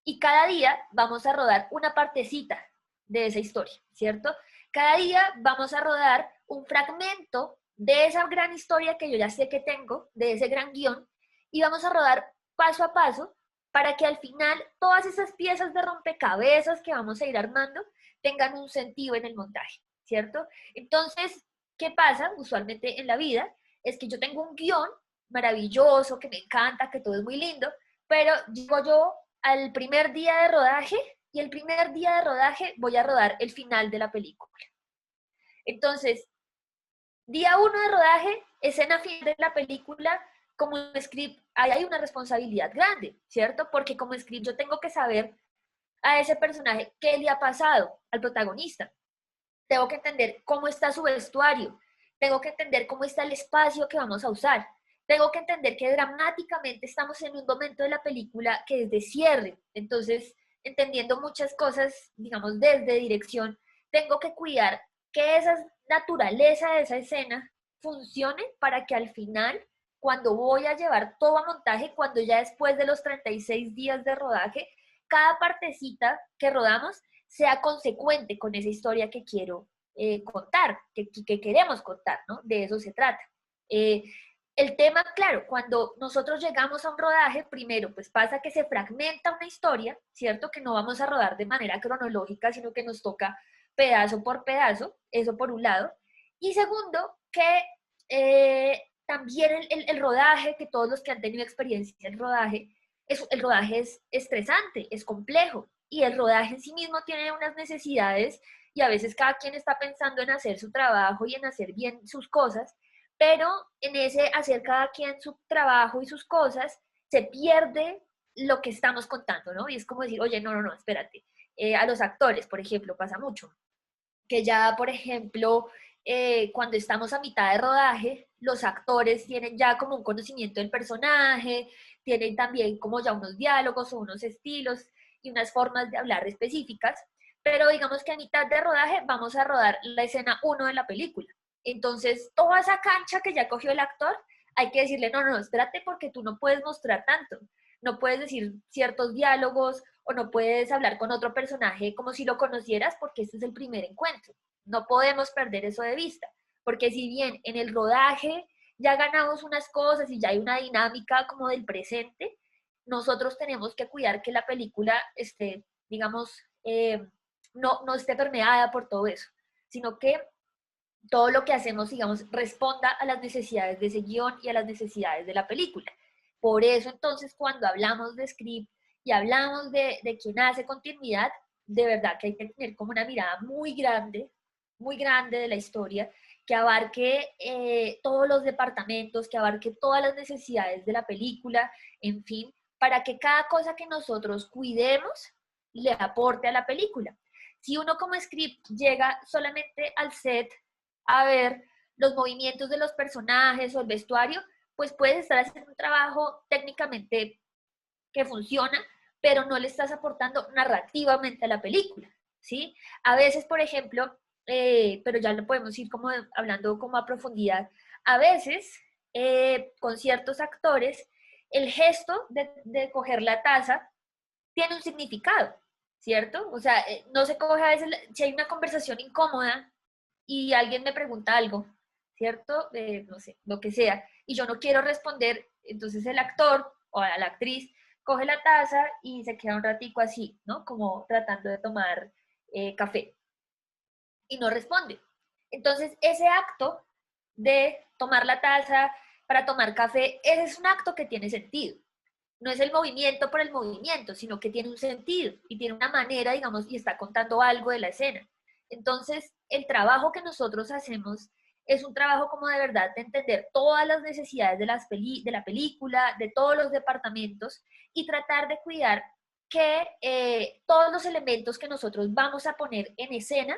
Y cada día vamos a rodar una partecita de esa historia, ¿cierto? Cada día vamos a rodar un fragmento de esa gran historia que yo ya sé que tengo, de ese gran guión, y vamos a rodar paso a paso para que al final todas esas piezas de rompecabezas que vamos a ir armando tengan un sentido en el montaje, ¿cierto? Entonces, ¿qué pasa usualmente en la vida? Es que yo tengo un guión maravilloso, que me encanta, que todo es muy lindo, pero llego yo al primer día de rodaje y el primer día de rodaje voy a rodar el final de la película. Entonces, día 1 de rodaje, escena final de la película, como script, ahí hay una responsabilidad grande, ¿cierto? Porque como script yo tengo que saber a ese personaje qué le ha pasado al protagonista. Tengo que entender cómo está su vestuario, tengo que entender cómo está el espacio que vamos a usar, tengo que entender que dramáticamente estamos en un momento de la película que es de cierre. Entonces, entendiendo muchas cosas, digamos, desde dirección, tengo que cuidar que esa naturaleza de esa escena funcione para que al final, cuando voy a llevar todo a montaje, cuando ya después de los 36 días de rodaje, cada partecita que rodamos sea consecuente con esa historia que quiero contar, que queremos contar, ¿no? De eso se trata. El tema, claro, cuando nosotros llegamos a un rodaje, primero, pues pasa que se fragmenta una historia, ¿cierto? Que no vamos a rodar de manera cronológica, sino que nos toca pedazo por pedazo, eso por un lado. Y segundo, que también el rodaje, que todos los que han tenido experiencia en rodaje, el rodaje es estresante, es complejo, y el rodaje en sí mismo tiene unas necesidades, y a veces cada quien está pensando en hacer su trabajo y en hacer bien sus cosas, pero en ese hacer cada quien su trabajo y sus cosas, se pierde lo que estamos contando, ¿no? Y es como decir, oye, no, espérate. A los actores, por ejemplo, pasa mucho, que ya, por ejemplo, cuando estamos a mitad de rodaje, los actores tienen ya como un conocimiento del personaje, tienen también como ya unos diálogos o unos estilos y unas formas de hablar específicas, pero digamos que a mitad de rodaje vamos a rodar la escena 1 de la película. Entonces, toda esa cancha que ya cogió el actor, hay que decirle, no, espérate, porque tú no puedes mostrar tanto, no puedes decir ciertos diálogos o no puedes hablar con otro personaje como si lo conocieras, porque este es el primer encuentro. No podemos perder eso de vista, porque si bien en el rodaje ya ganamos unas cosas y ya hay una dinámica como del presente, nosotros tenemos que cuidar que la película esté, digamos, no esté permeada por todo eso, sino que todo lo que hacemos, digamos, responda a las necesidades de ese guión y a las necesidades de la película. Por eso, entonces, cuando hablamos de script y hablamos de quien hace continuidad, de verdad que hay que tener como una mirada muy grande de la historia, que abarque todos los departamentos, que abarque todas las necesidades de la película, en fin, para que cada cosa que nosotros cuidemos le aporte a la película. Si uno como script llega solamente al set a ver los movimientos de los personajes o el vestuario, pues puedes estar haciendo un trabajo técnicamente que funciona, pero no le estás aportando narrativamente a la película, ¿sí? A veces, por ejemplo, pero ya lo podemos ir como hablando como a profundidad, a veces con ciertos actores, el gesto de coger la taza tiene un significado, ¿cierto? O sea, no se coge a veces, si hay una conversación incómoda y alguien me pregunta algo, ¿cierto? No sé, lo que sea, y yo no quiero responder, entonces el actor o la actriz coge la taza y se queda un ratico así, ¿no? Como tratando de tomar café y no responde. Entonces, ese acto de tomar la taza para tomar café, ese es un acto que tiene sentido. No es el movimiento por el movimiento, sino que tiene un sentido y tiene una manera, digamos, y está contando algo de la escena. Entonces, el trabajo que nosotros hacemos es un trabajo como de verdad de entender todas las necesidades de la película, de todos los departamentos y tratar de cuidar que todos los elementos que nosotros vamos a poner en escena,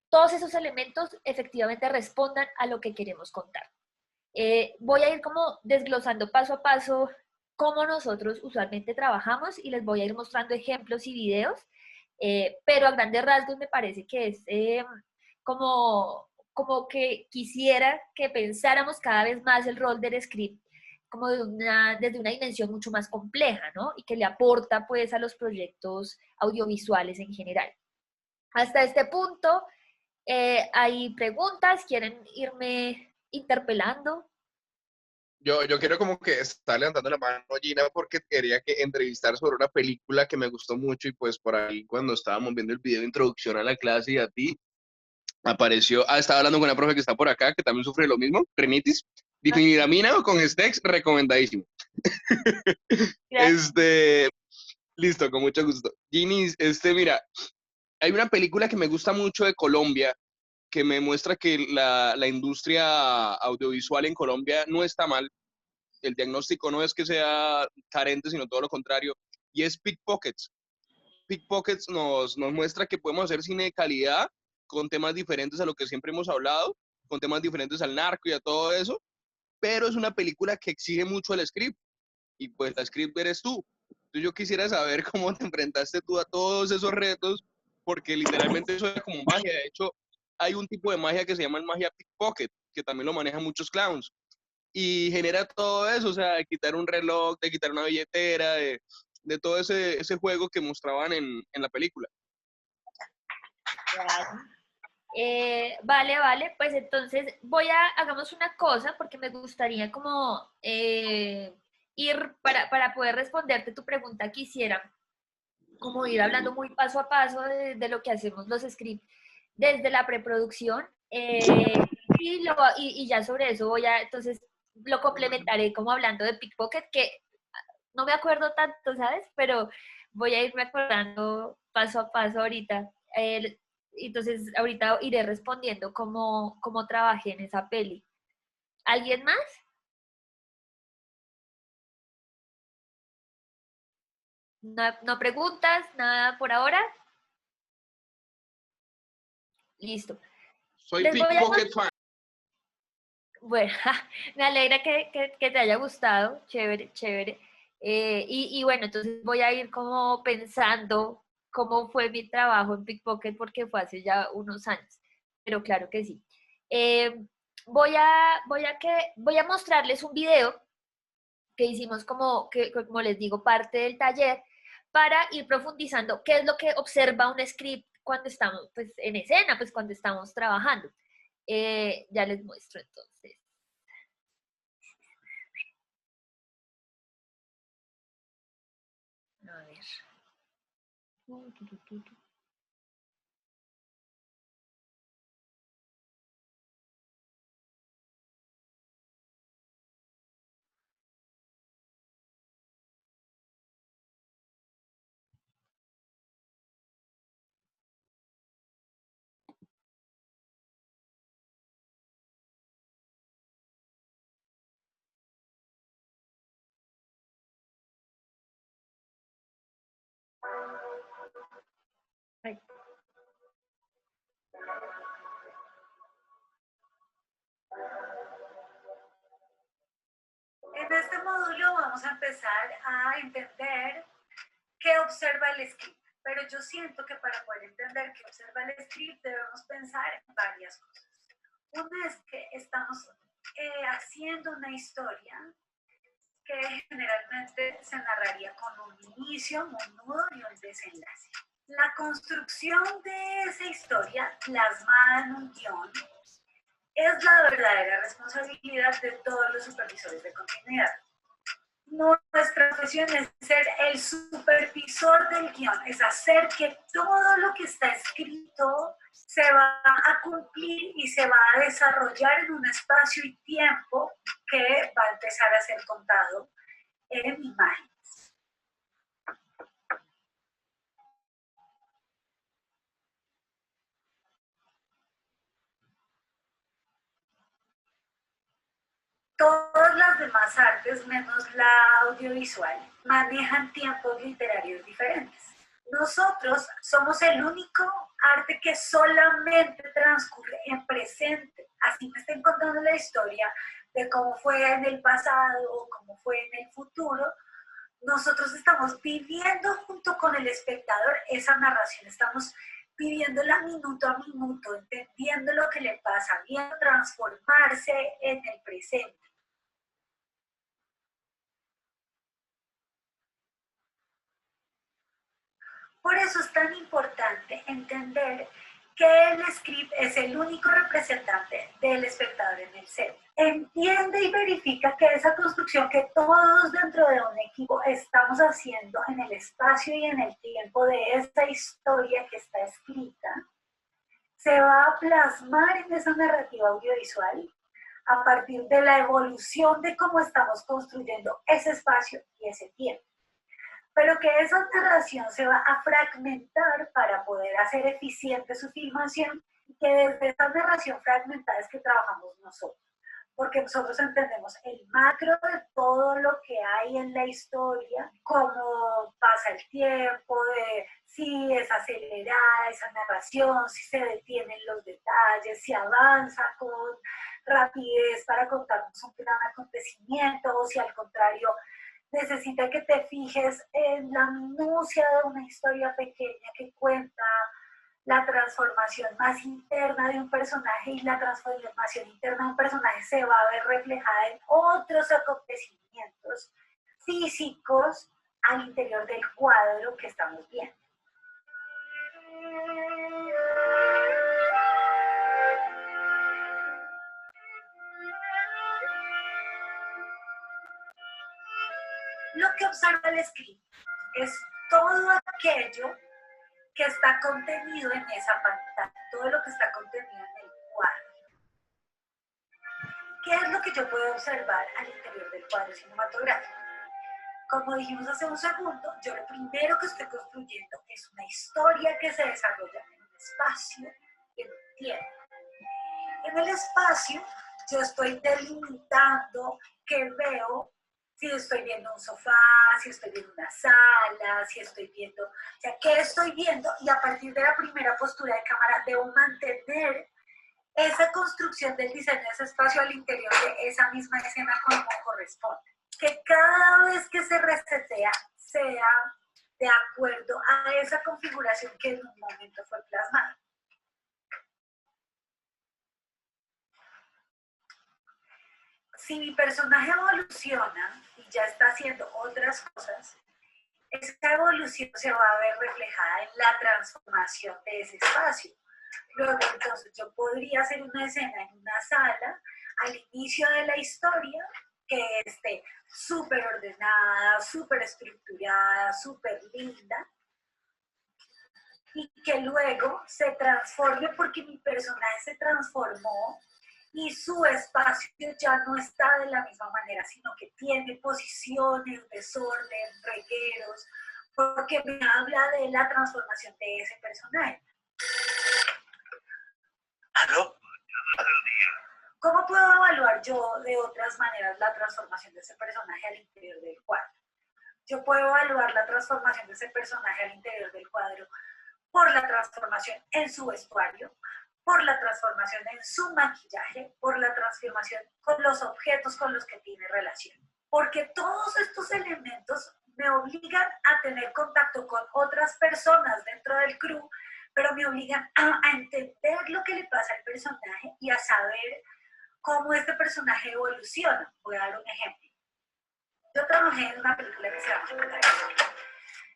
todos esos elementos efectivamente respondan a lo que queremos contar. Voy a ir como desglosando paso a paso cómo nosotros usualmente trabajamos y les voy a ir mostrando ejemplos y videos, pero a grandes rasgos me parece que es como que quisiera que pensáramos cada vez más el rol del script como desde una dimensión mucho más compleja, ¿no? Y que le aporta pues a los proyectos audiovisuales en general. Hasta este punto, ¿hay preguntas? ¿Quieren irme interpelando? Yo quiero como que estar levantando la mano, Gina, porque quería que entrevistar sobre una película que me gustó mucho y pues por ahí cuando estábamos viendo el video de introducción a la clase y a ti, apareció, estaba hablando con una profe que está por acá, que también sufre lo mismo, rinitis, difenhidramina con Stex, recomendadísimo. Gracias. Listo, con mucho gusto. Ginny, mira, hay una película que me gusta mucho de Colombia, que me muestra que la industria audiovisual en Colombia no está mal. El diagnóstico no es que sea carente, sino todo lo contrario, y es Pickpockets. Pickpockets nos muestra que podemos hacer cine de calidad con temas diferentes a lo que siempre hemos hablado, con temas diferentes al narco y a todo eso, pero es una película que exige mucho el script, y pues la script eres tú. Entonces yo quisiera saber cómo te enfrentaste tú a todos esos retos, porque literalmente eso es como magia. De hecho, hay un tipo de magia que se llama magia pickpocket, que también lo manejan muchos clowns y genera todo eso, o sea, de quitar un reloj, de quitar una billetera, de todo ese juego que mostraban en la película. Vale, pues entonces hagamos una cosa porque me gustaría como ir para poder responderte tu pregunta, quisiera como ir hablando muy paso a paso de lo que hacemos los scripts desde la preproducción y ya sobre eso entonces lo complementaré como hablando de Pickpocket, que no me acuerdo tanto, ¿sabes? Pero voy a irme acordando paso a paso ahorita. Entonces, ahorita iré respondiendo cómo trabajé en esa peli. ¿Alguien más? No preguntas, nada por ahora. Listo. Soy Les voy a Pickpocket fan. Bueno, me alegra que te haya gustado, chévere, chévere. Y bueno, entonces voy a ir como pensando cómo fue mi trabajo en Pickpocket porque fue hace ya unos años, pero claro que sí. Eh, voy a mostrarles un video que hicimos como les digo, parte del taller para ir profundizando qué es lo que observa un script cuando estamos pues, en escena, pues cuando estamos trabajando. Ya les muestro entonces. A ver. Ay. En este módulo vamos a empezar a entender qué observa el script, pero yo siento que para poder entender qué observa el script debemos pensar en varias cosas. Una es que estamos haciendo una historia que generalmente se narraría con un inicio, un nudo y un desenlace. La construcción de esa historia plasmada en un guión es la verdadera responsabilidad de todos los supervisores de continuidad. Nuestra profesión es ser el supervisor del guión, es hacer que todo lo que está escrito se va a cumplir y se va a desarrollar en un espacio y tiempo que va a empezar a ser contado en imágenes. Todas las demás artes, menos la audiovisual, manejan tiempos literarios diferentes. Nosotros somos el único arte que solamente transcurre en presente. Así me estén contando la historia de cómo fue en el pasado o cómo fue en el futuro. Nosotros estamos viviendo junto con el espectador esa narración, estamos viviéndola minuto a minuto, entendiendo lo que le pasa, viendo transformarse en el presente. Por eso es tan importante entender que el script es el único representante del espectador en el set. Entiende y verifica que esa construcción que todos dentro de un equipo estamos haciendo en el espacio y en el tiempo de esta historia que está escrita, se va a plasmar en esa narrativa audiovisual a partir de la evolución de cómo estamos construyendo ese espacio y ese tiempo. Pero que esa narración se va a fragmentar para poder hacer eficiente su filmación y que desde esa narración fragmentada es que trabajamos nosotros. Porque nosotros entendemos el macro de todo lo que hay en la historia, cómo pasa el tiempo, de si es acelerada esa narración, si se detienen los detalles, si avanza con rapidez para contarnos un gran acontecimiento o si al contrario necesita que te fijes en la minucia de una historia pequeña que cuenta la transformación más interna de un personaje y la transformación interna de un personaje se va a ver reflejada en otros acontecimientos físicos al interior del cuadro que estamos viendo. Lo que observa el script es todo aquello que está contenido en esa pantalla, todo lo que está contenido en el cuadro. ¿Qué es lo que yo puedo observar al interior del cuadro cinematográfico? Como dijimos hace un segundo, yo lo primero que estoy construyendo es una historia que se desarrolla en un espacio y en un tiempo. En el espacio yo estoy delimitando qué veo, si estoy viendo un sofá, si estoy viendo una sala, si estoy viendo, o sea, qué estoy viendo, y a partir de la primera postura de cámara debo mantener esa construcción del diseño de ese espacio al interior de esa misma escena como corresponde. Que cada vez que se resetea sea de acuerdo a esa configuración que en un momento fue plasmada. Si mi personaje evoluciona y ya está haciendo otras cosas, esa evolución se va a ver reflejada en la transformación de ese espacio. Luego, entonces, yo podría hacer una escena en una sala al inicio de la historia que esté súper ordenada, súper estructurada, súper linda, y que luego se transforme porque mi personaje se transformó y su espacio ya no está de la misma manera, sino que tiene posiciones, desorden, regueros, porque me habla de la transformación de ese personaje. ¿Aló? ¿Cómo puedo evaluar yo de otras maneras la transformación de ese personaje al interior del cuadro? Yo puedo evaluar la transformación de ese personaje al interior del cuadro por la transformación en su vestuario, por la transformación en su maquillaje, por la transformación con los objetos con los que tiene relación. Porque todos estos elementos me obligan a tener contacto con otras personas dentro del crew, pero me obligan a entender lo que le pasa al personaje y a saber cómo este personaje evoluciona. Voy a dar un ejemplo. Yo trabajé en una película que se llama García.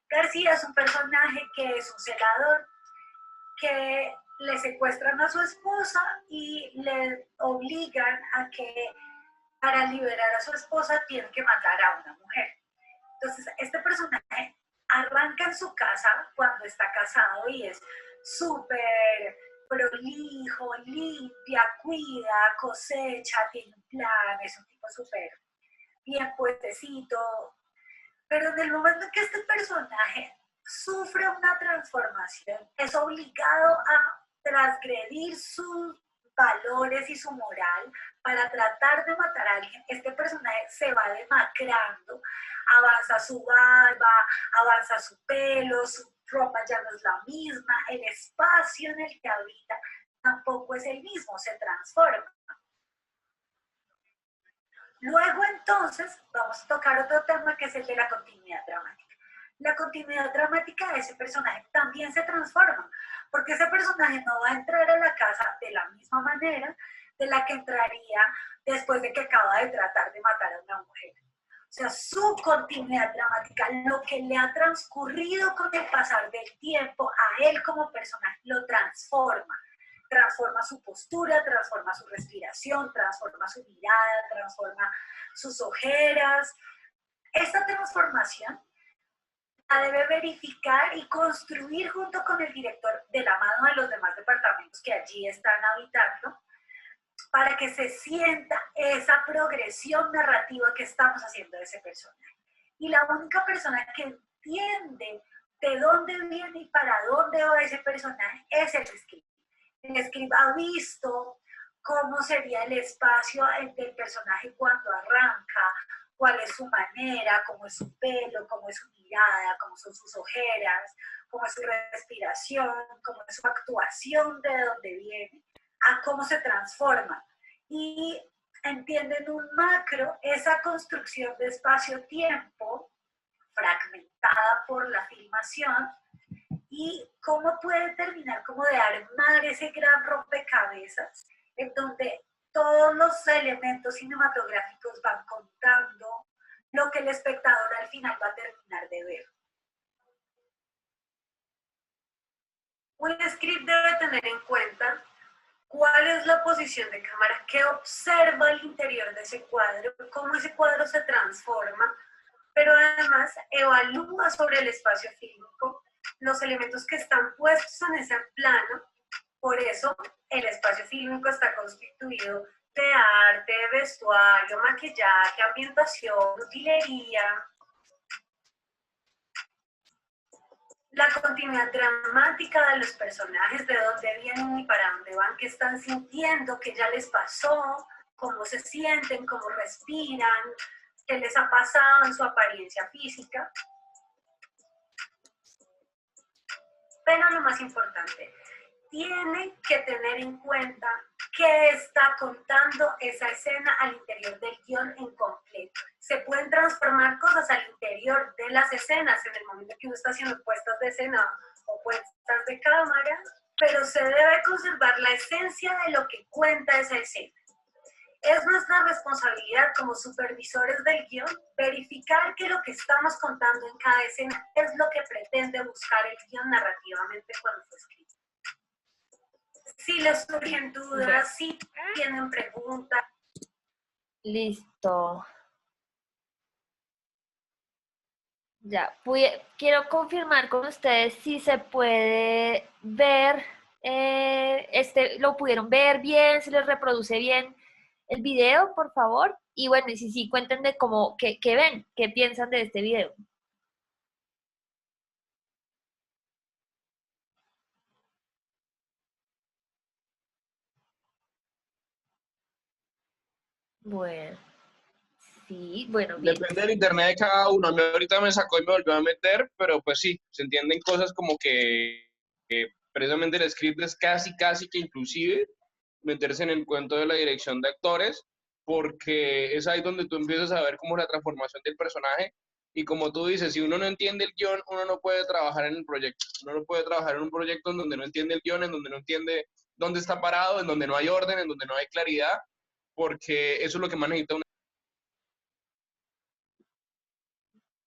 García es un personaje que es un celador, que le secuestran a su esposa y le obligan a que para liberar a su esposa tiene que matar a una mujer. Entonces, este personaje arranca en su casa cuando está casado y es súper prolijo, limpia, cuida, cosecha, tiene un plan, es un tipo súper bien puestecito. Pero en el momento en que este personaje sufre una transformación, es obligado a transgredir sus valores y su moral para tratar de matar a alguien. Este personaje se va demacrando, avanza su barba, avanza su pelo, su ropa ya no es la misma, el espacio en el que habita tampoco es el mismo, se transforma. Luego entonces vamos a tocar otro tema que es el de la continuidad dramática. La continuidad dramática de ese personaje también se transforma, porque ese personaje no va a entrar a la casa de la misma manera de la que entraría después de que acaba de tratar de matar a una mujer. O sea, su continuidad dramática, lo que le ha transcurrido con el pasar del tiempo a él como personaje, lo transforma. Transforma su postura, transforma su respiración, transforma su mirada, transforma sus ojeras. Esta transformación la debe verificar y construir junto con el director de la mano de los demás departamentos que allí están habitando para que se sienta esa progresión narrativa que estamos haciendo de ese personaje. Y la única persona que entiende de dónde viene y para dónde va ese personaje es el script. El script ha visto cómo sería el espacio del personaje cuando arranca, cuál es su manera, cómo es su pelo, cómo es su mirada, cómo son sus ojeras, cómo es su respiración, cómo es su actuación de dónde viene, a cómo se transforma. Y entienden un macro esa construcción de espacio-tiempo fragmentada por la filmación y cómo puede terminar como de armar ese gran rompecabezas en donde todos los elementos cinematográficos van contando lo que el espectador al final va a terminar de ver. Un script debe tener en cuenta cuál es la posición de cámara, qué observa el interior de ese cuadro, cómo ese cuadro se transforma, pero además evalúa sobre el espacio fílmico los elementos que están puestos en ese plano. Por eso el espacio fílmico está constituido de arte, vestuario, maquillaje, ambientación, utilería. La continuidad dramática de los personajes, de dónde vienen y para dónde van, qué están sintiendo, qué ya les pasó, cómo se sienten, cómo respiran, qué les ha pasado en su apariencia física. Pero lo más importante, tiene que tener en cuenta qué está contando esa escena al interior del guión en completo. Se pueden transformar cosas al interior de las escenas en el momento que uno está haciendo puestas de escena o puestas de cámara, pero se debe conservar la esencia de lo que cuenta esa escena. Es nuestra responsabilidad como supervisores del guión verificar que lo que estamos contando en cada escena es lo que pretende buscar el guión narrativamente cuando fue escrito. Si les surgen dudas, si tienen preguntas. Listo. Ya, quiero confirmar con ustedes si se puede ver, lo pudieron ver bien, se les reproduce bien el video, por favor. Y bueno, y si sí, cuéntenme qué ven, qué piensan de este video. Bueno, sí, bueno, bien. Depende del internet de cada uno. A mí ahorita me sacó y me volvió a meter, pero pues sí, se entienden cosas como que Precisamente el script es casi que inclusive meterse en el cuento de la dirección de actores, porque es ahí donde tú empiezas a ver como la transformación del personaje. Y como tú dices, si uno no entiende el guión, uno no puede trabajar en el proyecto. Uno no puede trabajar en un proyecto en donde no entiende el guión, en donde no entiende dónde está parado, en donde no hay orden, en donde no hay claridad, porque eso es lo que más necesita una.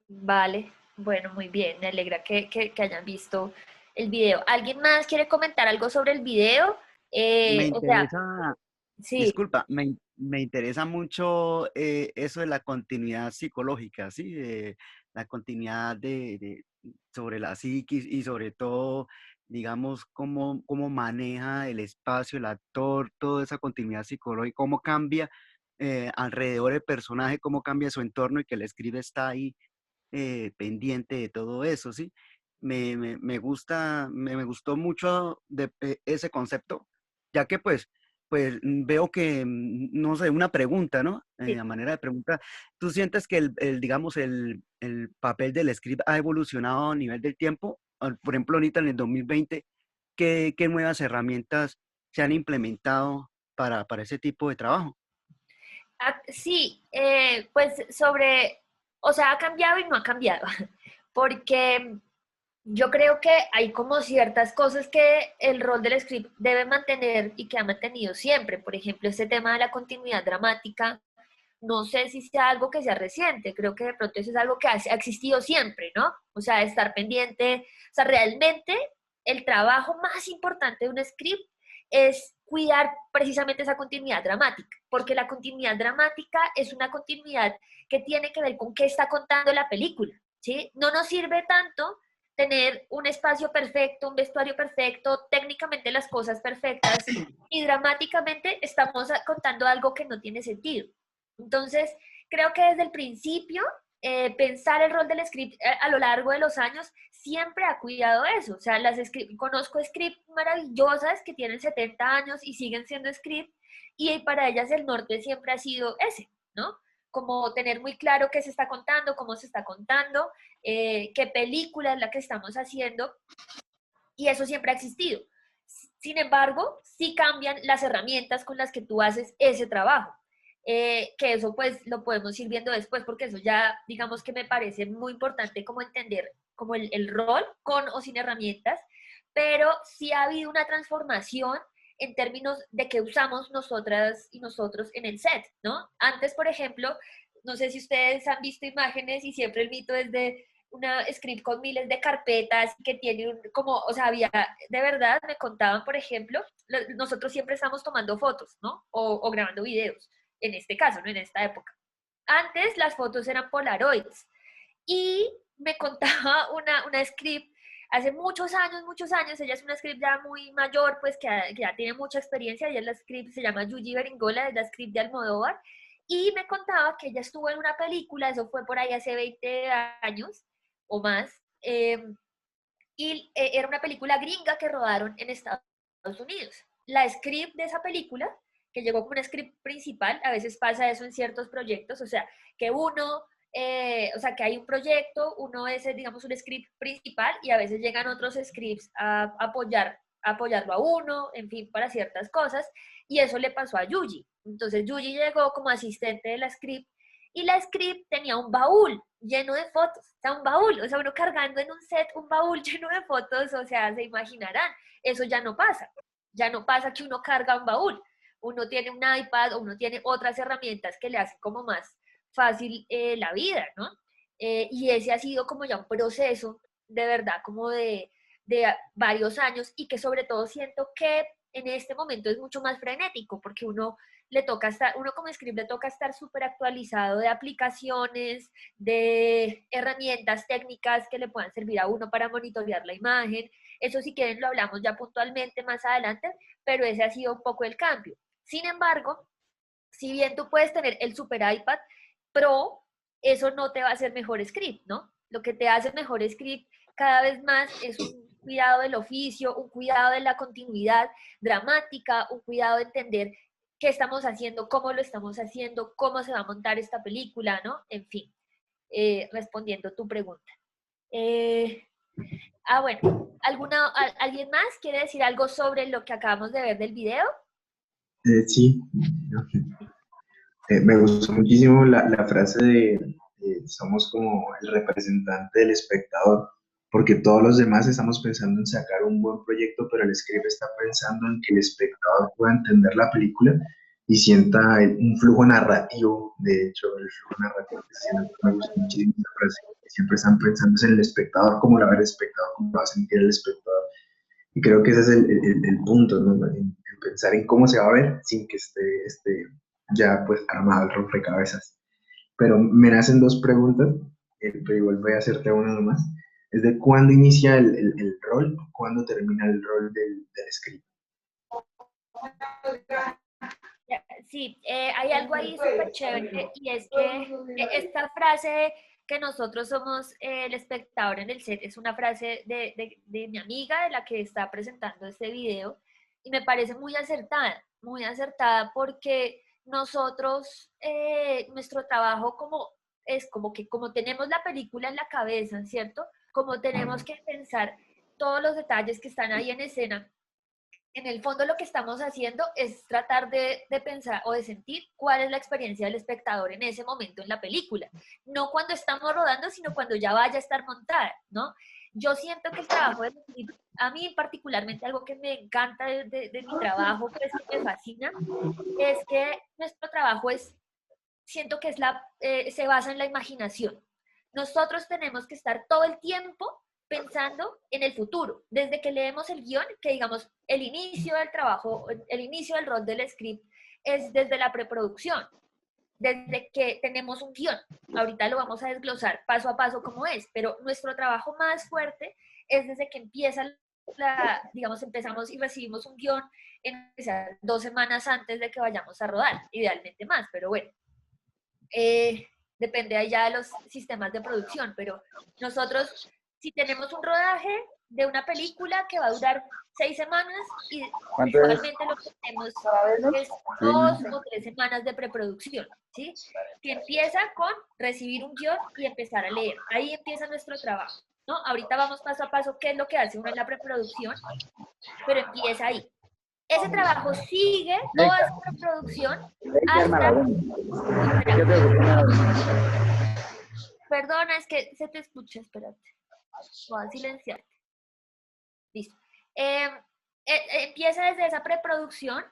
Vale, bueno, muy bien, me alegra que hayan visto el video. ¿Alguien más quiere comentar algo sobre el video? Me O sea, interesa, sí, disculpa, me interesa mucho eso de la continuidad psicológica, ¿sí? La continuidad sobre la psiquis y sobre todo, digamos, cómo maneja el espacio, el actor, toda esa continuidad psicológica, cómo cambia alrededor del personaje, cómo cambia su entorno y que el escribe está ahí pendiente de todo eso, ¿sí? Me gusta, me gustó mucho ese concepto, ya que veo que, no sé, una pregunta, ¿no? sí. A manera de pregunta, ¿tú sientes que digamos, el papel del script ha evolucionado a nivel del tiempo? Por ejemplo, ahorita en el 2020, ¿qué nuevas herramientas se han implementado para ese tipo de trabajo? Sí, pues o sea, ha cambiado y no ha cambiado, porque yo creo que hay como ciertas cosas que el rol del script debe mantener y que ha mantenido siempre. Por ejemplo, este tema de la continuidad dramática, no sé si sea algo que sea reciente, creo que de pronto eso es algo que ha existido siempre, ¿no? O sea, estar pendiente, o sea, realmente el trabajo más importante de un script es cuidar precisamente esa continuidad dramática, porque la continuidad dramática es una continuidad que tiene que ver con qué está contando la película, ¿sí? No nos sirve tanto tener un espacio perfecto, un vestuario perfecto, técnicamente las cosas perfectas, y dramáticamente estamos contando algo que no tiene sentido. Entonces, creo que desde el principio, pensar el rol del script a lo largo de los años siempre ha cuidado eso. O sea, conozco scripts maravillosas que tienen 70 años y siguen siendo script, y para ellas el norte siempre ha sido ese, ¿no? Como tener muy claro qué se está contando, cómo se está contando, qué película es la que estamos haciendo, y eso siempre ha existido. Sin embargo, sí cambian las herramientas con las que tú haces ese trabajo. Que eso pues lo podemos ir viendo después, porque eso ya digamos que me parece muy importante como entender como el rol con o sin herramientas, pero sí ha habido una transformación en términos de que usamos nosotras y nosotros en el set, ¿no? Antes, por ejemplo, no sé si ustedes han visto imágenes y siempre el mito es de una script con miles de carpetas que tiene como, o sea, había, de verdad, me contaban, por ejemplo, nosotros siempre estamos tomando fotos, ¿no? O grabando videos, en este caso, ¿no? En esta época. Antes las fotos eran Polaroids y me contaba una script hace muchos años, ella es una script ya muy mayor, pues que ya tiene mucha experiencia, ella es la script, se llama Yuji Beringola, es la script de Almodóvar, y me contaba que ella estuvo en una película, eso fue por ahí hace 20 años o más, y era una película gringa que rodaron en Estados Unidos. La script de esa película, que llegó como una script principal, a veces pasa eso en ciertos proyectos, o sea, que o sea, que hay un proyecto, uno es, digamos, un script principal y a veces llegan otros scripts a apoyarlo a uno, en fin, para ciertas cosas, y eso le pasó a Yuji. Entonces Yuji llegó como asistente de la script y la script tenía un baúl lleno de fotos, o sea, un baúl, o sea, uno cargando en un set un baúl lleno de fotos, o sea, se imaginarán, eso ya no pasa que uno carga un baúl, uno tiene un iPad o uno tiene otras herramientas que le hacen como más fácil la vida, ¿no? Y ese ha sido como ya un proceso de verdad, como de varios años, y que sobre todo siento que en este momento es mucho más frenético, porque uno como script le toca estar súper actualizado de aplicaciones, de herramientas técnicas que le puedan servir a uno para monitorear la imagen. Eso si quieren lo hablamos ya puntualmente más adelante, pero ese ha sido un poco el cambio. Sin embargo, si bien tú puedes tener el super iPad Pro, eso no te va a hacer mejor script, ¿no? Lo que te hace mejor script cada vez más es un cuidado del oficio, un cuidado de la continuidad dramática, un cuidado de entender qué estamos haciendo, cómo lo estamos haciendo, cómo se va a montar esta película, ¿no? En fin, respondiendo tu pregunta. Bueno, ¿Alguien más quiere decir algo sobre lo que acabamos de ver del video? Sí, me gustó muchísimo la frase de somos como el representante del espectador, porque todos los demás estamos pensando en sacar un buen proyecto, pero el script está pensando en que el espectador pueda entender la película y sienta un flujo narrativo. De hecho, el flujo narrativo que me gusta muchísimo esa frase, que siempre están pensando en el espectador, cómo la va a ver el espectador, cómo va a sentir el espectador. Y creo que ese es el punto, ¿no? En pensar en cómo se va a ver sin que esté ya pues armado el rompecabezas. Pero me nacen dos preguntas, pero igual voy a hacerte una nomás. Es de cuándo inicia el rol, cuándo termina el rol del script. Sí, hay algo ahí súper chévere y es que esta frase que nosotros somos el espectador en el set es una frase de mi amiga, de la que está presentando este video, y me parece muy acertada porque nosotros, nuestro trabajo es como que como tenemos la película en la cabeza, ¿cierto? Como tenemos que pensar todos los detalles que están ahí en escena, en el fondo lo que estamos haciendo es tratar de pensar o de sentir cuál es la experiencia del espectador en ese momento en la película. No cuando estamos rodando, sino cuando ya vaya a estar montada, ¿no? Yo siento que el trabajo de a mí particularmente algo que me encanta de mi trabajo, pues que me fascina, es que nuestro trabajo siento que se basa en la imaginación. Nosotros tenemos que estar todo el tiempo pensando en el futuro, desde que leemos el guión, que digamos, el inicio del trabajo, el inicio del rol del script es desde la preproducción, desde que tenemos un guión. Ahorita lo vamos a desglosar paso a paso cómo es, pero nuestro trabajo más fuerte es desde que empieza digamos, empezamos y recibimos un guión en 2 semanas antes de que vayamos a rodar, idealmente más, pero bueno. Depende ahí ya de los sistemas de producción, pero nosotros, si tenemos un rodaje de una película que va a durar 6 semanas, y usualmente lo que tenemos es 2 o 3 semanas de preproducción, ¿sí? Que empieza con recibir un guión y empezar a leer. Ahí empieza nuestro trabajo, ¿no? Ahorita vamos paso a paso qué es lo que hace uno en la preproducción, pero empieza ahí. Ese trabajo sigue toda esa preproducción hasta... Perdona, es que se te escucha, espérate. Voy a silenciarte. Listo. Empieza desde esa preproducción,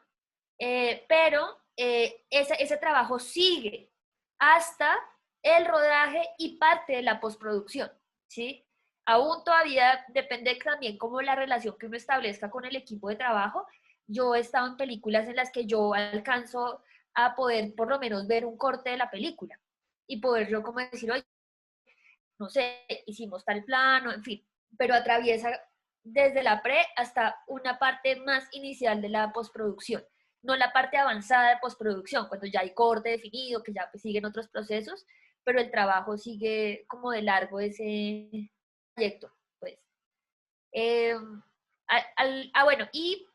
pero ese trabajo sigue hasta el rodaje y parte de la postproducción, ¿sí? Aún todavía depende también como la relación que uno establezca con el equipo de trabajo. Yo he estado en películas en las que yo alcanzo a poder por lo menos ver un corte de la película y poder yo como decir, oye, no sé, hicimos tal plano, en fin, pero atraviesa desde la pre hasta una parte más inicial de la postproducción, no la parte avanzada de postproducción, cuando ya hay corte definido, que ya pues, siguen otros procesos, pero el trabajo sigue como de largo ese proyecto, pues. Bueno, y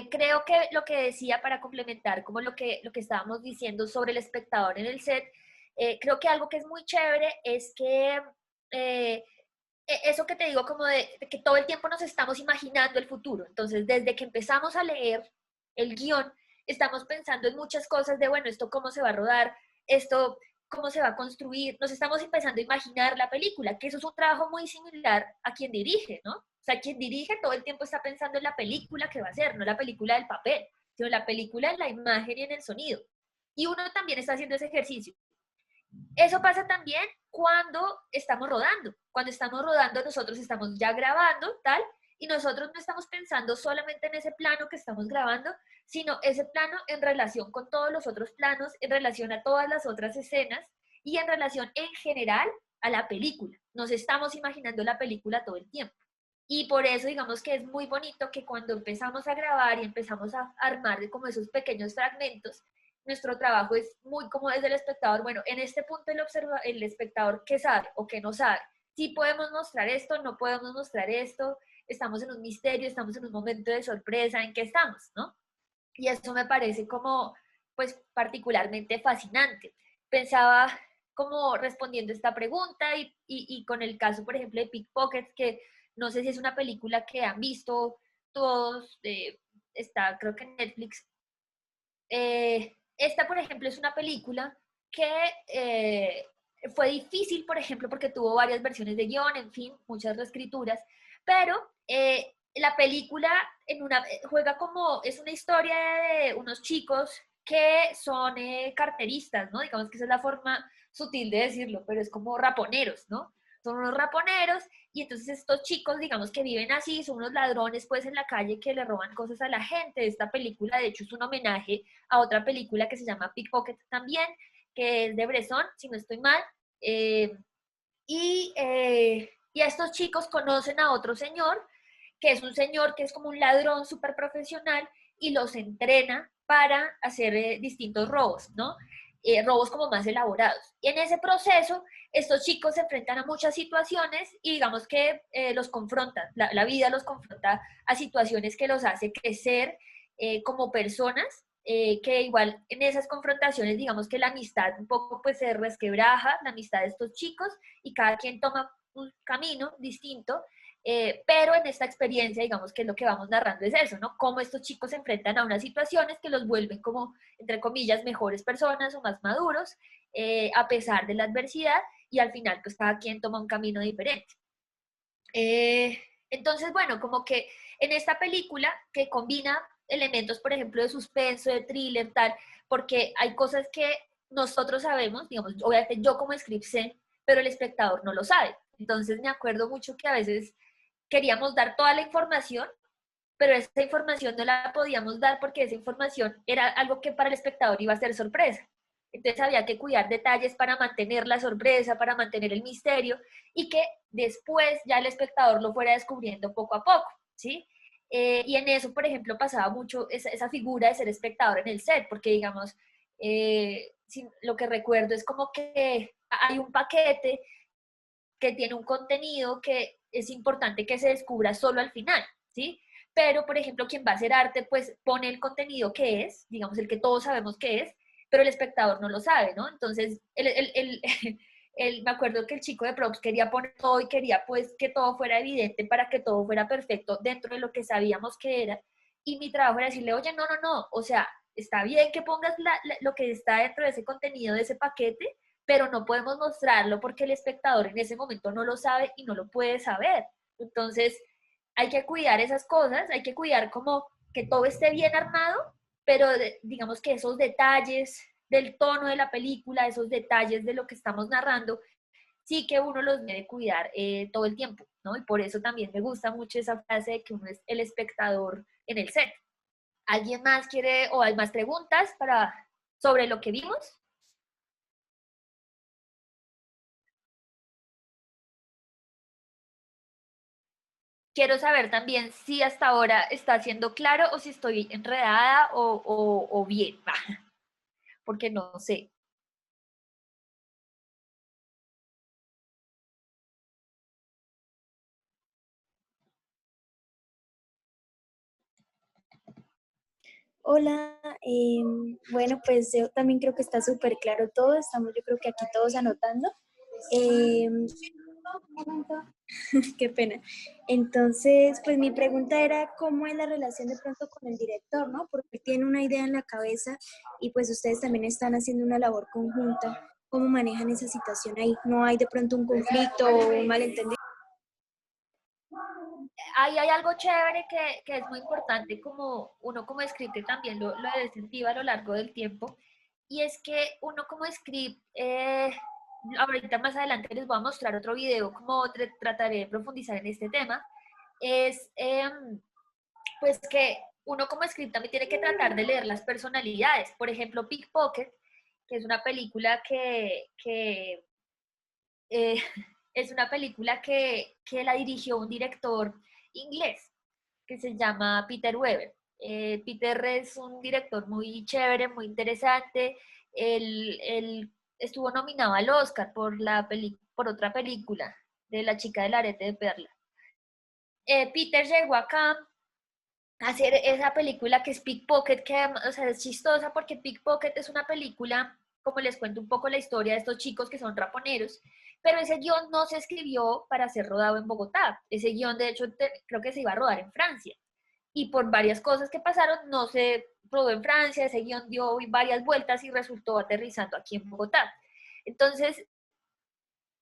creo que lo que decía para complementar como lo que estábamos diciendo sobre el espectador en el set, creo que algo que es muy chévere es que eso que te digo como de que todo el tiempo nos estamos imaginando el futuro. Entonces, desde que empezamos a leer el guión, estamos pensando en muchas cosas de, bueno, esto cómo se va a rodar, esto cómo se va a construir, nos estamos empezando a imaginar la película, que eso es un trabajo muy similar a quien dirige, ¿no? O sea, quien dirige todo el tiempo está pensando en la película que va a hacer, no la película del papel, sino la película en la imagen y en el sonido. Y uno también está haciendo ese ejercicio. Eso pasa también cuando estamos rodando. Cuando estamos rodando, nosotros estamos ya grabando, tal, y nosotros no estamos pensando solamente en ese plano que estamos grabando, sino ese plano en relación con todos los otros planos, en relación a todas las otras escenas y en relación en general a la película. Nos estamos imaginando la película todo el tiempo. Y por eso digamos que es muy bonito que cuando empezamos a grabar y empezamos a armar de como esos pequeños fragmentos, nuestro trabajo es muy como desde el espectador, bueno, en este punto el espectador qué sabe o qué no sabe. Sí podemos mostrar esto, no podemos mostrar esto, estamos en un misterio, estamos en un momento de sorpresa, ¿en qué estamos, no? Y eso me parece como, pues, particularmente fascinante. Pensaba como respondiendo esta pregunta y con el caso, por ejemplo, de Pickpockets, que no sé si es una película que han visto todos, está creo que en Netflix. Esta, por ejemplo, es una película que fue difícil, por ejemplo, porque tuvo varias versiones de guión, en fin, muchas reescrituras, pero la película juega como, es una historia de unos chicos que son carteristas, ¿no? Digamos que esa es la forma sutil de decirlo, pero es como raponeros, ¿no? Son unos raponeros y entonces estos chicos, digamos que viven así, son unos ladrones pues en la calle que le roban cosas a la gente. Esta película de hecho es un homenaje a otra película que se llama Pickpocket también, que es de Bresson, si no estoy mal, y a estos chicos conocen a otro señor, que es un señor que es como un ladrón súper profesional y los entrena para hacer distintos robos, ¿no? Robos como más elaborados. Y en ese proceso, estos chicos se enfrentan a muchas situaciones y digamos que los confrontan, la vida los confronta a situaciones que los hace crecer como personas, que igual en esas confrontaciones, digamos que la amistad un poco pues se resquebraja, la amistad de estos chicos, y cada quien toma un camino distinto, pero en esta experiencia, digamos que lo que vamos narrando es eso, ¿no? Cómo estos chicos se enfrentan a unas situaciones que los vuelven como, entre comillas, mejores personas o más maduros, a pesar de la adversidad, y al final pues cada quien toma un camino diferente. Entonces, bueno, como que en esta película que combina elementos, por ejemplo, de suspenso, de thriller, tal, porque hay cosas que nosotros sabemos, digamos, obviamente yo como script sé, pero el espectador no lo sabe. Entonces me acuerdo mucho que a veces queríamos dar toda la información, pero esa información no la podíamos dar porque esa información era algo que para el espectador iba a ser sorpresa. Entonces había que cuidar detalles para mantener la sorpresa, para mantener el misterio, y que después ya el espectador lo fuera descubriendo poco a poco, ¿sí? Y en eso, por ejemplo, pasaba mucho esa figura de ser espectador en el set, porque digamos, lo que recuerdo es como que hay un paquete que tiene un contenido que es importante que se descubra solo al final, ¿sí? Pero, por ejemplo, quien va a hacer arte, pues pone el contenido que es, digamos, el que todos sabemos que es, pero el espectador no lo sabe, ¿no? Entonces, me acuerdo que el chico de props quería poner todo y quería pues que todo fuera evidente para que todo fuera perfecto dentro de lo que sabíamos que era, y mi trabajo era decirle, oye, no, o sea, está bien que pongas lo que está dentro de ese contenido, de ese paquete, pero no podemos mostrarlo porque el espectador en ese momento no lo sabe y no lo puede saber. Entonces, hay que cuidar esas cosas, hay que cuidar como que todo esté bien armado, pero digamos que esos detalles del tono de la película, esos detalles de lo que estamos narrando, sí que uno los debe cuidar todo el tiempo, ¿no? Y por eso también me gusta mucho esa frase de que uno es el espectador en el set. ¿Alguien más quiere o hay más preguntas sobre lo que vimos? Quiero saber también si hasta ahora está siendo claro o si estoy enredada o bien, porque no sé. Hola, bueno, pues yo también creo que está súper claro todo, estamos yo creo que aquí todos anotando. Un momento, qué pena. Entonces, pues mi pregunta era cómo es la relación de pronto con el director, ¿no? Porque tiene una idea en la cabeza y pues ustedes también están haciendo una labor conjunta. ¿Cómo manejan esa situación ahí? ¿No hay de pronto un conflicto o un malentendido? Ahí hay algo chévere que es muy importante, como uno como script también lo incentiva a lo largo del tiempo, y es que uno como script, ahorita más adelante les voy a mostrar otro video como trataré de profundizar en este tema, es pues que uno como script también tiene que tratar de leer las personalidades. Por ejemplo, Pickpocket, que es una película es una película que la dirigió un director inglés que se llama Peter Weber. Peter es un director muy chévere, muy interesante. Él estuvo nominado al Oscar por otra película de La chica del arete de perla. Peter llegó acá a hacer esa película que es Pickpocket, que o sea, es chistosa porque Pickpocket es una película, como les cuento un poco la historia de estos chicos que son raponeros, pero ese guión no se escribió para ser rodado en Bogotá. Ese guión, de hecho, creo que se iba a rodar en Francia. Y por varias cosas que pasaron, no se rodó en Francia, ese guión dio varias vueltas y resultó aterrizando aquí en Bogotá. Entonces,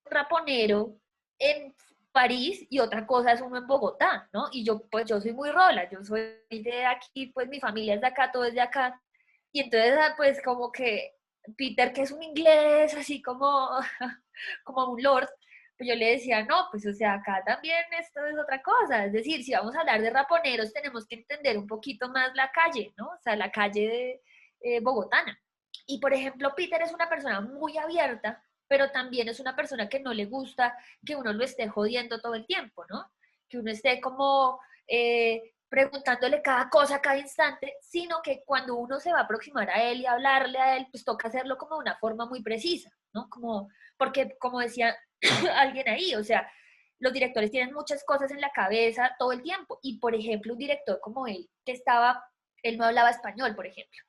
raponero en París y otra cosa es uno en Bogotá, ¿no? Y yo, pues yo soy muy rola, yo soy de aquí, pues mi familia es de acá, todo es de acá. Y entonces, pues como que Peter, que es un inglés así como, como un lord, pues yo le decía, no, pues o sea, acá también esto es otra cosa. Es decir, si vamos a hablar de raponeros, tenemos que entender un poquito más la calle, ¿no? O sea, la calle bogotana. Y por ejemplo, Peter es una persona muy abierta, pero también es una persona que no le gusta que uno lo esté jodiendo todo el tiempo, ¿no? Que uno esté como preguntándole cada cosa, cada instante, sino que cuando uno se va a aproximar a él y hablarle a él, pues toca hacerlo como de una forma muy precisa, ¿no? Como, porque como decía alguien ahí, o sea, los directores tienen muchas cosas en la cabeza todo el tiempo, y por ejemplo, un director como él, él no hablaba español, por ejemplo.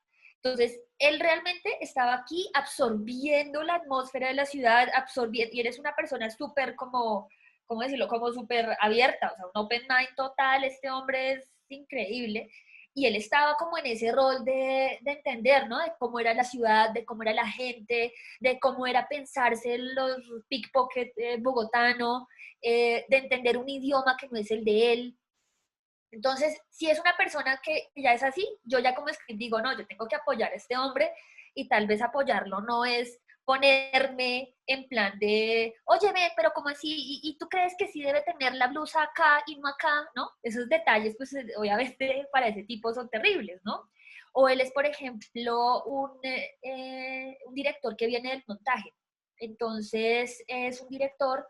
Entonces, él realmente estaba aquí absorbiendo la atmósfera de la ciudad, absorbiendo, y él es una persona súper como, ¿cómo decirlo? Como súper abierta, o sea, un open mind total, este hombre es increíble, y él estaba como en ese rol de entender, ¿no? De cómo era la ciudad, de cómo era la gente, de cómo era pensarse los pickpocket bogotano, de entender un idioma que no es el de él. Entonces, si es una persona que ya es así, yo ya como script digo, no, yo tengo que apoyar a este hombre, y tal vez apoyarlo no es ponerme en plan de, óyeme, pero ¿cómo así? ¿Y tú crees que sí debe tener la blusa acá y no acá? ¿No? Esos detalles, pues obviamente para ese tipo son terribles, ¿no? O él es, por ejemplo, un director que viene del montaje. Entonces, es un director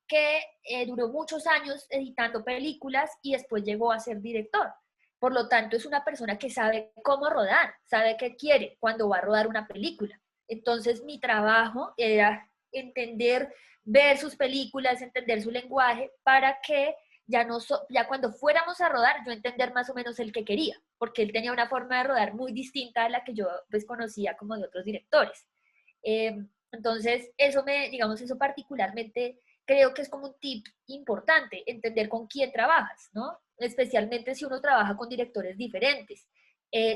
que duró muchos años editando películas y después llegó a ser director. Por lo tanto, es una persona que sabe cómo rodar, sabe qué quiere cuando va a rodar una película. Entonces, mi trabajo era entender, ver sus películas, entender su lenguaje, para que ya cuando fuéramos a rodar, yo entender más o menos el que quería, porque él tenía una forma de rodar muy distinta a la que yo pues conocía como de otros directores. Entonces, digamos, eso particularmente creo que es como un tip importante, entender con quién trabajas, ¿no? Especialmente si uno trabaja con directores diferentes.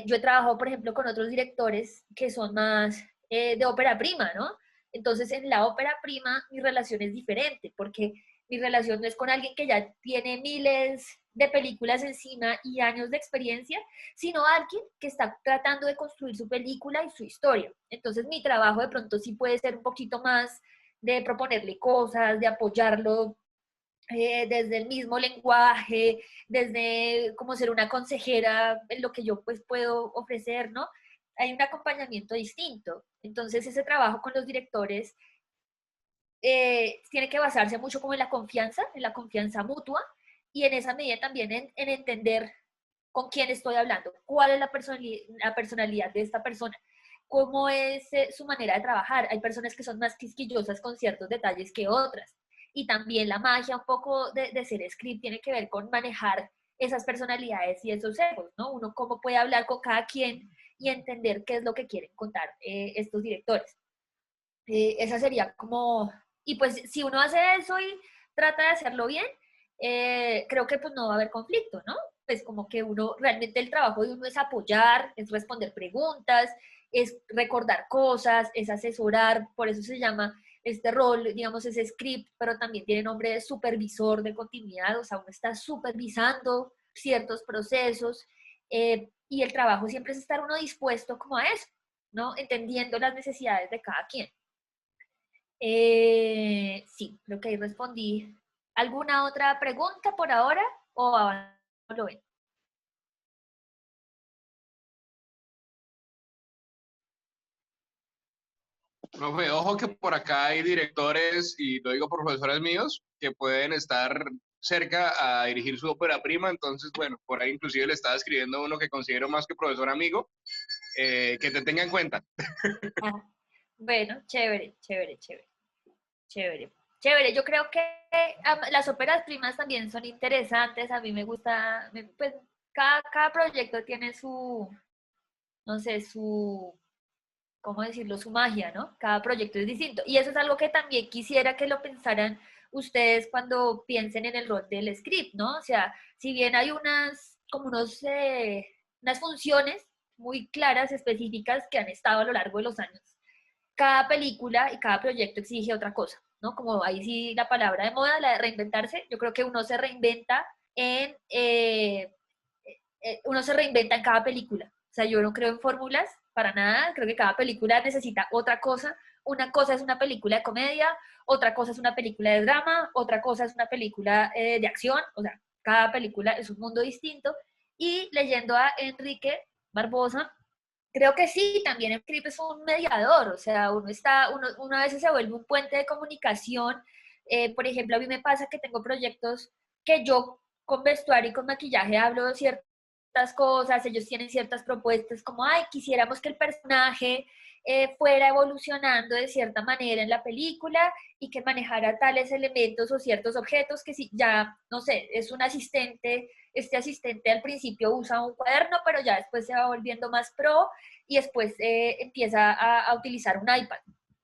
Yo he trabajado, por ejemplo, con otros directores que son más de ópera prima, ¿no? Entonces, en la ópera prima, mi relación es diferente, porque mi relación no es con alguien que ya tiene miles de películas encima y años de experiencia, sino alguien que está tratando de construir su película y su historia. Entonces, mi trabajo de pronto sí puede ser un poquito más de proponerle cosas, de apoyarlo desde el mismo lenguaje, desde como ser una consejera en lo que yo pues puedo ofrecer, ¿no? Hay un acompañamiento distinto. Entonces ese trabajo con los directores tiene que basarse mucho como en la confianza mutua, y en esa medida también en entender con quién estoy hablando, cuál es la personalidad de esta persona, cómo es su manera de trabajar. Hay personas que son más quisquillosas con ciertos detalles que otras. Y también la magia un poco de ser script tiene que ver con manejar esas personalidades y esos egos, ¿no? Uno cómo puede hablar con cada quien y entender qué es lo que quieren contar estos directores. Esa sería como... Y pues si uno hace eso y trata de hacerlo bien, creo que pues no va a haber conflicto, ¿no? Pues como que uno, realmente el trabajo de uno es apoyar, es responder preguntas, es recordar cosas, es asesorar, por eso se llama este rol, digamos, ese script, pero también tiene nombre de supervisor de continuidad, o sea, uno está supervisando ciertos procesos, y el trabajo siempre es estar uno dispuesto como a eso, ¿no? Entendiendo las necesidades de cada quien. Sí, creo que ahí respondí. ¿Alguna otra pregunta por ahora o lo ven? Profe, ojo que por acá hay directores, y lo digo por profesores míos, que pueden estar cerca a dirigir su ópera prima. Entonces, bueno, por ahí inclusive le estaba escribiendo uno que considero más que profesor amigo, que te tenga en cuenta. Ah, bueno, chévere, chévere, chévere, chévere. Chévere, yo creo que las óperas primas también son interesantes, a mí me gusta, pues cada proyecto tiene su, no sé, ¿cómo decirlo?, su magia, ¿no? Cada proyecto es distinto. Y eso es algo que también quisiera que lo pensaran ustedes cuando piensen en el rol del script, ¿no? O sea, si bien hay unas funciones muy claras, específicas, que han estado a lo largo de los años, cada película y cada proyecto exige otra cosa, ¿no? Como ahí sí la palabra de moda, la de reinventarse, yo creo que uno se reinventa en cada película. O sea, yo no creo en fórmulas para nada, creo que cada película necesita otra cosa. Una cosa es una película de comedia, otra cosa es una película de drama, otra cosa es una película de acción, o sea, cada película es un mundo distinto. Y leyendo a Enrique Barbosa, creo que sí, también el script es un mediador, o sea, uno a veces se vuelve un puente de comunicación. Por ejemplo, a mí me pasa que tengo proyectos que yo con vestuario y con maquillaje hablo de ciertas cosas, ellos tienen ciertas propuestas como, ay, quisiéramos que el personaje fuera evolucionando de cierta manera en la película y que manejara tales elementos o ciertos objetos que si ya, no sé, es un asistente, este asistente al principio usa un cuaderno, pero ya después se va volviendo más pro y después empieza a utilizar un iPad,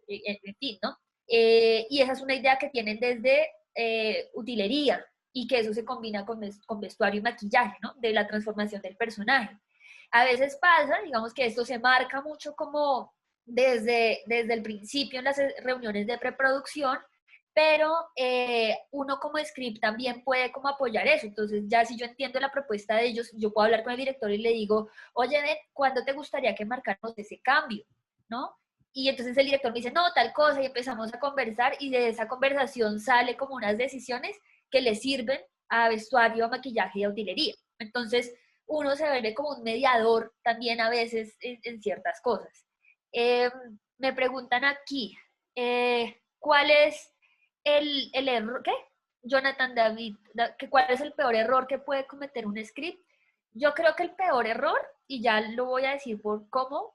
en fin, ¿no? Y esa es una idea que tienen desde utilería, y que eso se combina con vestuario y maquillaje, ¿no? De la transformación del personaje. A veces pasa, digamos que esto se marca mucho como desde el principio en las reuniones de preproducción, pero uno como script también puede como apoyar eso. Entonces ya si yo entiendo la propuesta de ellos, yo puedo hablar con el director y le digo, oye, ven, ¿cuándo te gustaría que marcáramos ese cambio? ¿No? Y entonces el director me dice, no, tal cosa, y empezamos a conversar, y de esa conversación sale como unas decisiones que le sirven a vestuario, a maquillaje y a utilería. Entonces, uno se vuelve como un mediador también a veces en ciertas cosas. Me preguntan aquí, ¿cuál es el error? ¿Qué? Jonathan David, ¿cuál es el peor error que puede cometer un script? Yo creo que el peor error, y ya lo voy a decir por cómo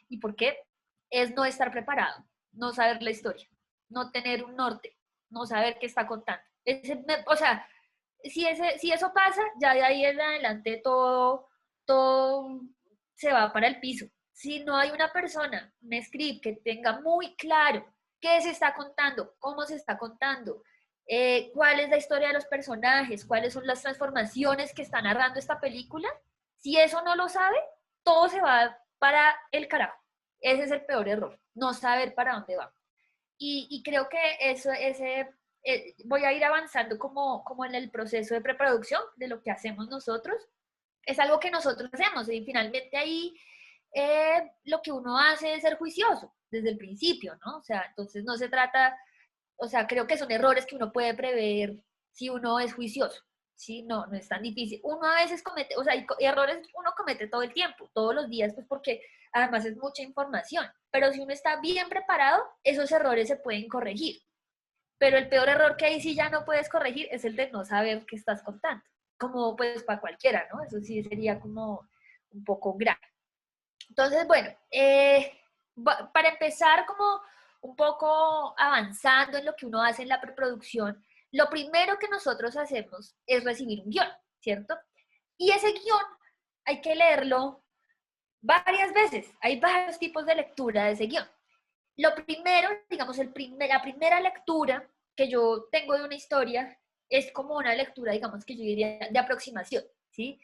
y por qué, es no estar preparado, no saber la historia, no tener un norte, no saber qué está contando. O sea, si eso pasa, ya de ahí en adelante todo se va para el piso. Si no hay una persona, un script que tenga muy claro qué se está contando, cómo se está contando, cuál es la historia de los personajes, cuáles son las transformaciones que está narrando esta película, si eso no lo sabe, todo se va para el carajo. Ese es el peor error, no saber para dónde va. Y creo que voy a ir avanzando como en el proceso de preproducción de lo que hacemos nosotros. Es algo que nosotros hacemos y finalmente ahí lo que uno hace es ser juicioso desde el principio, ¿no? O sea, entonces no se trata, o sea, creo que son errores que uno puede prever si uno es juicioso, ¿sí? No es tan difícil. Uno a veces comete, o sea, errores uno comete todo el tiempo, todos los días, pues porque además es mucha información. Pero si uno está bien preparado, esos errores se pueden corregir. Pero el peor error que ahí sí ya no puedes corregir es el de no saber qué estás contando. Como pues para cualquiera, ¿no? Eso sí sería como un poco grave. Entonces, bueno, para empezar como un poco avanzando en lo que uno hace en la preproducción, lo primero que nosotros hacemos es recibir un guión, ¿cierto? Y ese guión hay que leerlo varias veces. Hay varios tipos de lectura de ese guión. Lo primero, digamos, la primera lectura que yo tengo de una historia es como una lectura, digamos, que yo diría de aproximación, ¿sí?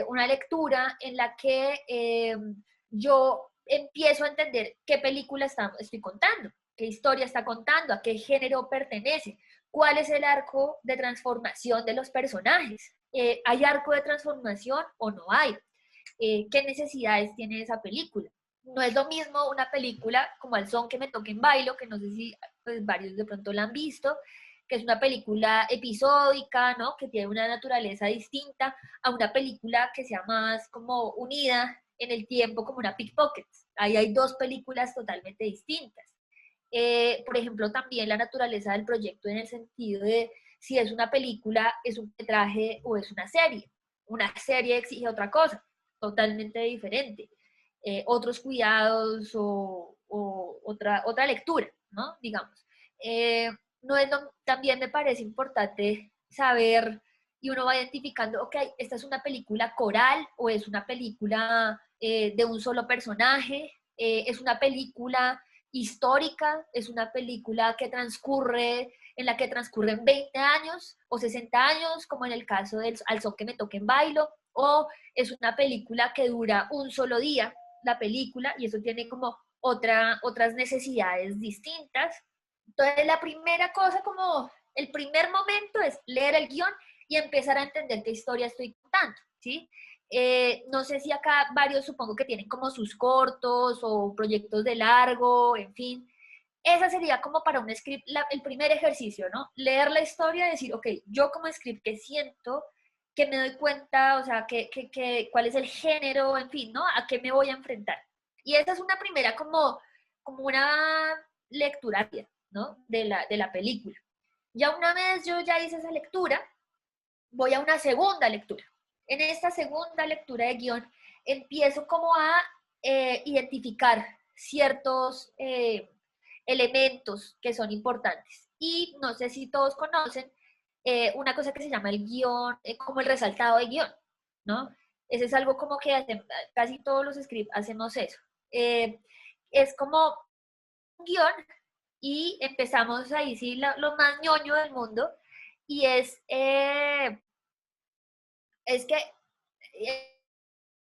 Una lectura en la que yo empiezo a entender qué película estoy contando, qué historia está contando, a qué género pertenece, cuál es el arco de transformación de los personajes. ¿Hay arco de transformación o no hay? ¿Qué necesidades tiene esa película? No es lo mismo una película como Al son que me toque en bailo, que no sé si pues, varios de pronto la han visto, que es una película episódica, ¿no? Que tiene una naturaleza distinta a una película que sea más como unida en el tiempo, como una Pickpockets. Ahí hay dos películas totalmente distintas. Por ejemplo, también la naturaleza del proyecto en el sentido de si es una película, es un metraje o es una serie. Una serie exige otra cosa, totalmente diferente. Otros cuidados o otra lectura, ¿no? Digamos. También me parece importante saber, y uno va identificando, ok, esta es una película coral o es una película de un solo personaje, es una película histórica, es una película que en la que transcurren 20 años o 60 años, como en el caso del Al son que me toquen bailo, o es una película que dura un solo día, la película, y eso tiene como otras necesidades distintas. Entonces la primera cosa, como el primer momento, es leer el guión y empezar a entender qué historia estoy contando, ¿sí? No sé si acá varios supongo que tienen como sus cortos o proyectos de largo, en fin. Esa sería como para un script el primer ejercicio, ¿no? Leer la historia y decir, ok, yo como script, ¿qué siento? ¿Qué me doy cuenta? O sea, ¿cuál es el género? En fin, ¿no? ¿A qué me voy a enfrentar? Y esa es una primera como una lectura, ¿no? De la película. Ya una vez yo ya hice esa lectura, voy a una segunda lectura. En esta segunda lectura de guión empiezo como a identificar ciertos elementos que son importantes. Y no sé si todos conocen una cosa que se llama el guión, como el resaltado de guión, ¿no? Ese es algo como que casi todos los scripts hacemos eso. Es como un guión y empezamos ahí, sí, lo más ñoño del mundo, y es que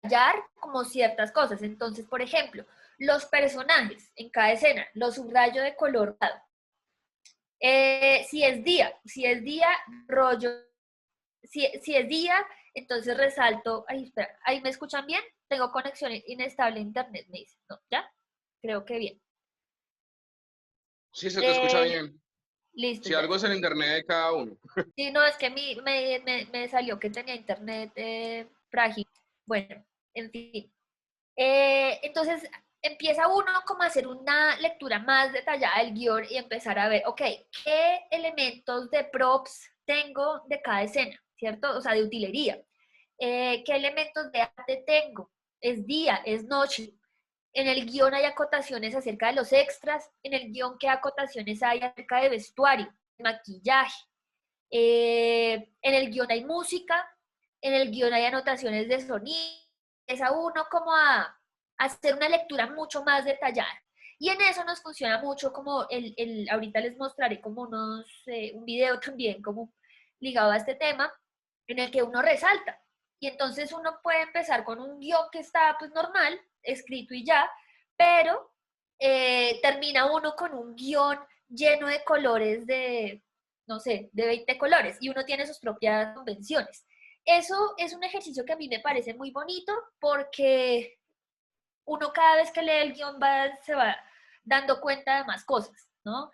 hallar como ciertas cosas. Entonces, por ejemplo, los personajes en cada escena, los subrayo de color dorado. Si es día, rollo. Si es día, entonces resalto. Ay, espera, ¿ahí me escuchan bien? Tengo conexión inestable a internet, me dice. No, ¿ya? Creo que bien. Sí, se te escucha bien. Listo. Si algo es el internet de cada uno. Sí, no, es que me salió que tenía internet frágil. Bueno, en fin. Entonces empieza uno como a hacer una lectura más detallada del guión y empezar a ver, ok, ¿qué elementos de props tengo de cada escena? ¿Cierto? O sea, de utilería. ¿Qué elementos de arte tengo? ¿Es día? ¿Es noche? En el guión hay acotaciones acerca de los extras. En el guión, ¿qué acotaciones hay acerca de vestuario, maquillaje? En el guión hay música. En el guión hay anotaciones de sonido. Es a uno como a hacer una lectura mucho más detallada. Y en eso nos funciona mucho como ahorita les mostraré como un video también como ligado a este tema, en el que uno resalta. Y entonces uno puede empezar con un guión que está pues normal, escrito y ya, pero termina uno con un guión lleno de colores no sé, de 20 colores, y uno tiene sus propias convenciones. Eso es un ejercicio que a mí me parece muy bonito porque uno cada vez que lee el guión se va dando cuenta de más cosas, ¿no?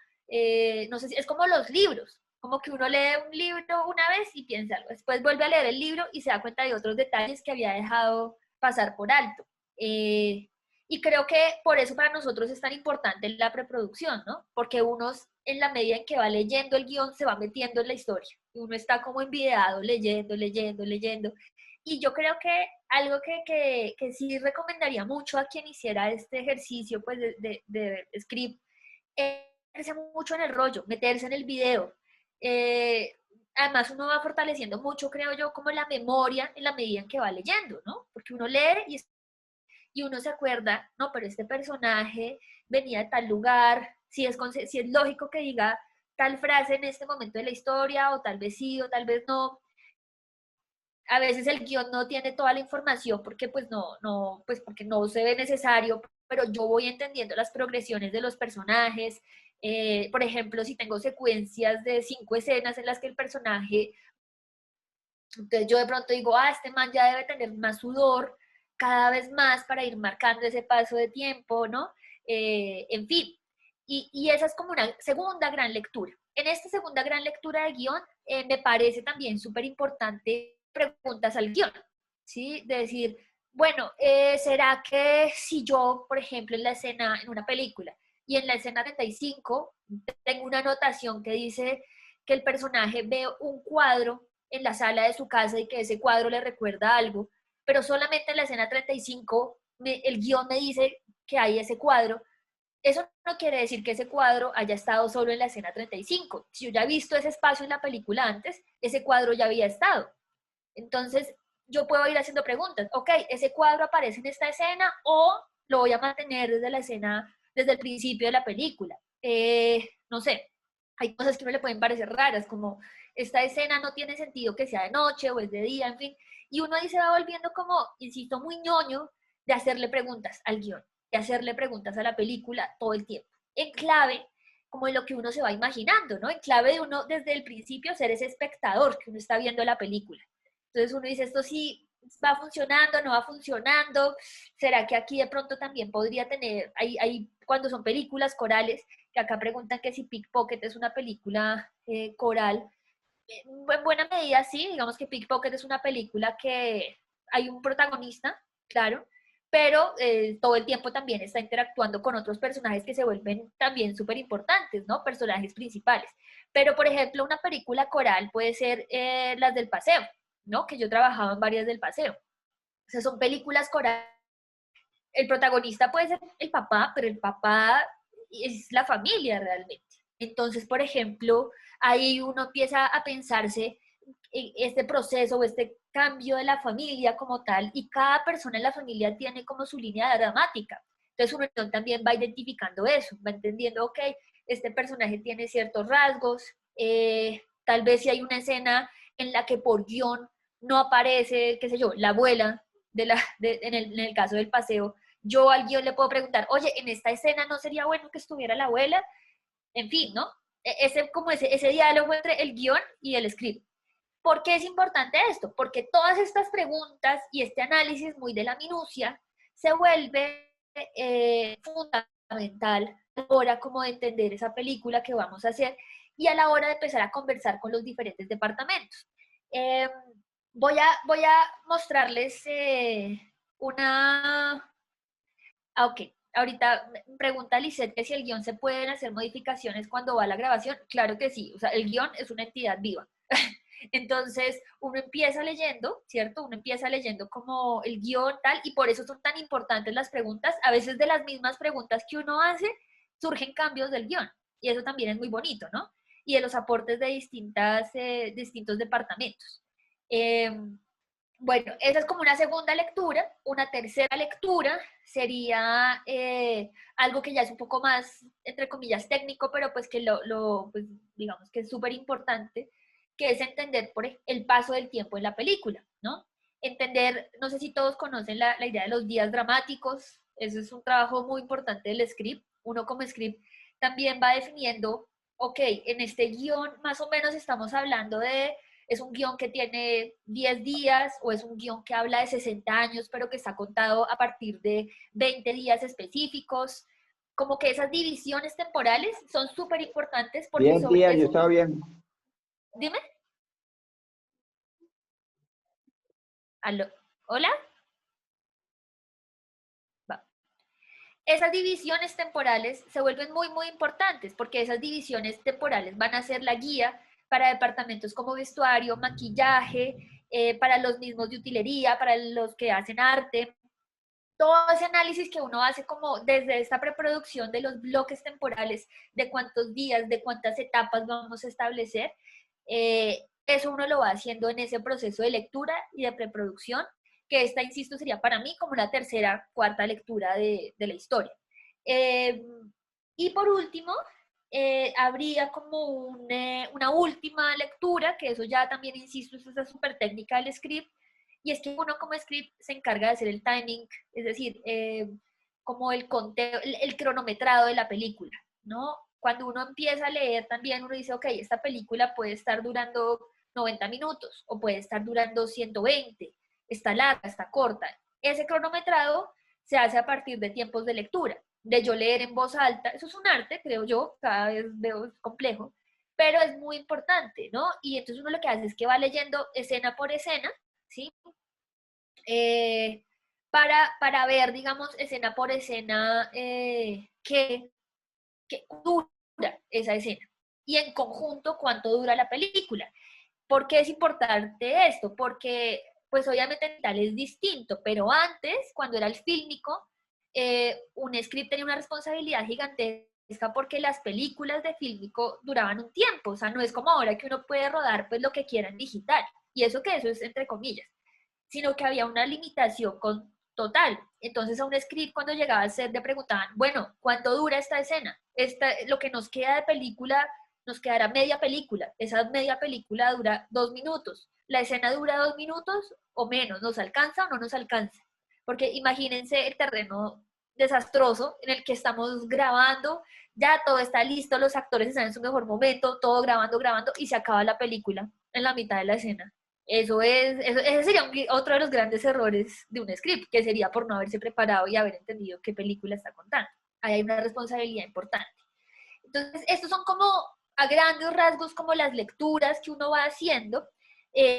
No sé si es como los libros, como que uno lee un libro una vez y piensa algo, después vuelve a leer el libro y se da cuenta de otros detalles que había dejado pasar por alto. Y creo que por eso para nosotros es tan importante la preproducción, ¿no? Porque uno, en la medida en que va leyendo el guión, se va metiendo en la historia. Y uno está como envidiado, leyendo. Y yo creo que algo que sí recomendaría mucho a quien hiciera este ejercicio pues, de script, es meterse mucho en el rollo, meterse en el video. Además, uno va fortaleciendo mucho, creo yo, como la memoria en la medida en que va leyendo, ¿no? Porque uno lee y uno se acuerda, no, pero este personaje venía de tal lugar, si es lógico que diga tal frase en este momento de la historia, o tal vez sí, o tal vez no. A veces el guión no tiene toda la información porque pues porque no se ve necesario, pero yo voy entendiendo las progresiones de los personajes. Por ejemplo, si tengo secuencias de 5 escenas en las que el personaje, entonces yo de pronto digo, este man ya debe tener más sudor, cada vez más para ir marcando ese paso de tiempo, ¿no? En fin, y esa es como una segunda gran lectura. En esta segunda gran lectura de guión, me parece también súper importante preguntas al guión, ¿sí? De decir, bueno, ¿será que si yo, por ejemplo, en una película, y en la escena 35, tengo una anotación que dice que el personaje ve un cuadro en la sala de su casa y que ese cuadro le recuerda algo, pero solamente en la escena 35 el guión me dice que hay ese cuadro? Eso no quiere decir que ese cuadro haya estado solo en la escena 35. Si yo ya he visto ese espacio en la película antes, ese cuadro ya había estado. Entonces, yo puedo ir haciendo preguntas. Ok, ese cuadro aparece en esta escena o lo voy a mantener desde la escena, desde el principio de la película. No sé, hay cosas que no le pueden parecer raras, como esta escena no tiene sentido que sea de noche o es de día, en fin, y uno ahí se va volviendo como, insisto, muy ñoño de hacerle preguntas al guión, de hacerle preguntas a la película todo el tiempo, en clave como en lo que uno se va imaginando, ¿no? En clave de uno desde el principio ser ese espectador que uno está viendo la película. Entonces uno dice, esto sí va funcionando, no va funcionando, ¿será que aquí de pronto también podría tener, cuando son películas corales, que acá preguntan que si Pickpocket es una película coral, en buena medida sí, digamos que Pickpocket es una película que hay un protagonista, claro, pero todo el tiempo también está interactuando con otros personajes que se vuelven también súper importantes, ¿no? Personajes principales. Pero, por ejemplo, una película coral puede ser las del Paseo, ¿no? Que yo trabajaba en varias del Paseo. O sea, son películas corales. El protagonista puede ser el papá, pero el papá es la familia realmente. Entonces, por ejemplo, ahí uno empieza a pensarse en este proceso o este cambio de la familia como tal, y cada persona en la familia tiene como su línea dramática. Entonces uno también va identificando eso, va entendiendo, ok, este personaje tiene ciertos rasgos, tal vez si hay una escena en la que por guión no aparece, qué sé yo, la abuela, en el caso del Paseo, yo al guión le puedo preguntar, oye, en esta escena no sería bueno que estuviera la abuela, en fin, ¿no? Ese diálogo entre el guión y el script. ¿Por qué es importante esto? Porque todas estas preguntas y este análisis muy de la minucia se vuelve fundamental a la hora como de entender esa película que vamos a hacer y a la hora de empezar a conversar con los diferentes departamentos. Voy a mostrarles una... ok, ahorita pregunta Lisette que si el guión se pueden hacer modificaciones cuando va a la grabación. Claro que sí, o sea, el guión es una entidad viva. Entonces, uno empieza leyendo, ¿cierto? Uno empieza leyendo como el guión tal, y por eso son tan importantes las preguntas. A veces de las mismas preguntas que uno hace, surgen cambios del guión, y eso también es muy bonito, ¿no? Y de los aportes de distintos departamentos. Bueno, esa es como una segunda lectura. Una tercera lectura sería algo que ya es un poco más, entre comillas, técnico, pero pues que pues, digamos que es súper importante, que es entender por el paso del tiempo en la película, ¿no? Entender, no sé si todos conocen la idea de los días dramáticos, eso es un trabajo muy importante del script. Uno como script también va definiendo, ok, en este guión más o menos estamos hablando de, es un guión que tiene 10 días o es un guión que habla de 60 años, pero que está contado a partir de 20 días específicos. Como que esas divisiones temporales son súper importantes porque 10 días, yo estaba bien. Dime. ¿Aló? ¿Hola? Va. Esas divisiones temporales se vuelven muy, muy importantes porque esas divisiones temporales van a ser la guía para departamentos como vestuario, maquillaje, para los mismos de utilería, para los que hacen arte. Todo ese análisis que uno hace como desde esta preproducción de los bloques temporales, de cuántos días, de cuántas etapas vamos a establecer, eso uno lo va haciendo en ese proceso de lectura y de preproducción, que esta, insisto, sería para mí como la tercera, cuarta lectura de la historia. Y por último, habría como una última lectura, que eso ya también, insisto, es esa súper técnica del script, y es que uno como script se encarga de hacer el timing, es decir, como el conteo, el cronometrado de la película, ¿no? Cuando uno empieza a leer también uno dice, ok, esta película puede estar durando 90 minutos o puede estar durando 120, está larga, está corta. Ese cronometrado se hace a partir de tiempos de lectura, de yo leer en voz alta. Eso es un arte, creo yo, cada vez veo complejo, pero es muy importante, ¿no? Y entonces uno lo que hace es que va leyendo escena por escena, ¿sí? Para ver, digamos, escena por escena, qué dura esa escena y en conjunto cuánto dura la película. ¿Por qué es importante esto? Porque, pues obviamente tal es distinto, pero antes, cuando era el fílmico, un script tenía una responsabilidad gigantesca porque las películas de fílmico duraban un tiempo, o sea, no es como ahora que uno puede rodar pues lo que quiera en digital, y eso es entre comillas, sino que había una limitación con total. Entonces a un script cuando llegaba al set le preguntaban, bueno, ¿cuánto dura esta escena? Lo que nos queda de película, nos quedará media película. Esa media película dura 2 minutos. La escena dura 2 minutos o menos. ¿Nos alcanza o no nos alcanza? Porque imagínense el terreno desastroso en el que estamos grabando, ya todo está listo, los actores están en su mejor momento, todo grabando, y se acaba la película en la mitad de la escena. Ese sería otro de los grandes errores de un script, que sería por no haberse preparado y haber entendido qué película está contando. Ahí hay una responsabilidad importante. Entonces, estos son como a grandes rasgos como las lecturas que uno va haciendo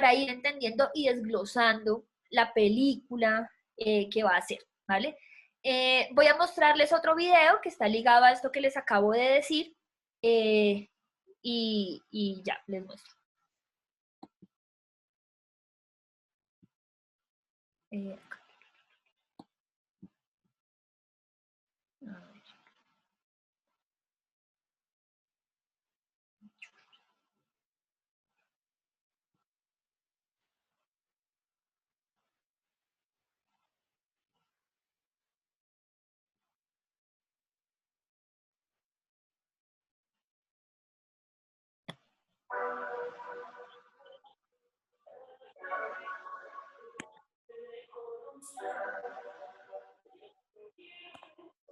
para ir entendiendo y desglosando la película que va a hacer, ¿vale? Voy a mostrarles otro video que está ligado a esto que les acabo de decir y ya, les muestro.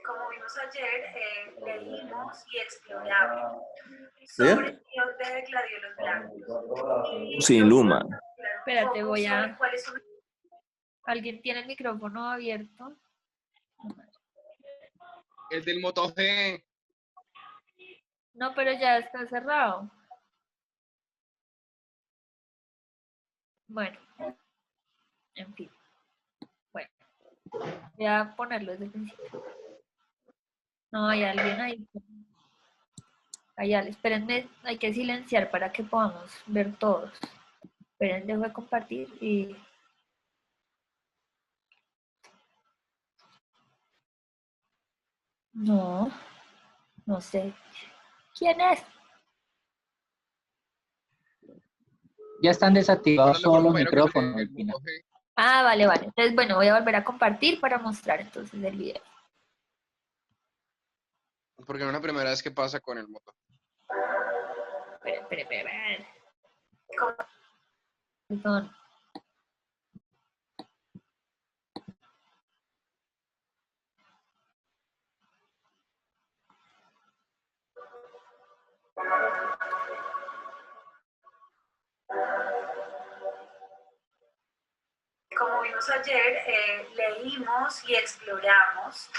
Como vimos ayer, leímos y exploramos sobre el guión de Gladiolos Blancos. Sin Luma. Espérate, voy a... ¿Alguien tiene el micrófono abierto? El del Moto G. No, pero ya está cerrado. Bueno, en fin. Bueno, voy a ponerlo desde el principio. No, hay alguien ahí. Espérenme, hay que silenciar para que podamos ver todos. Esperen, dejo de compartir y... No, no sé. ¿Quién es? Ya están desactivados todos los micrófonos. Ah, vale. Entonces, bueno, voy a volver a compartir para mostrar entonces el video. Porque no es la primera vez que pasa con el Moto. Esperen. Perdón. Como vimos ayer, leímos y exploramos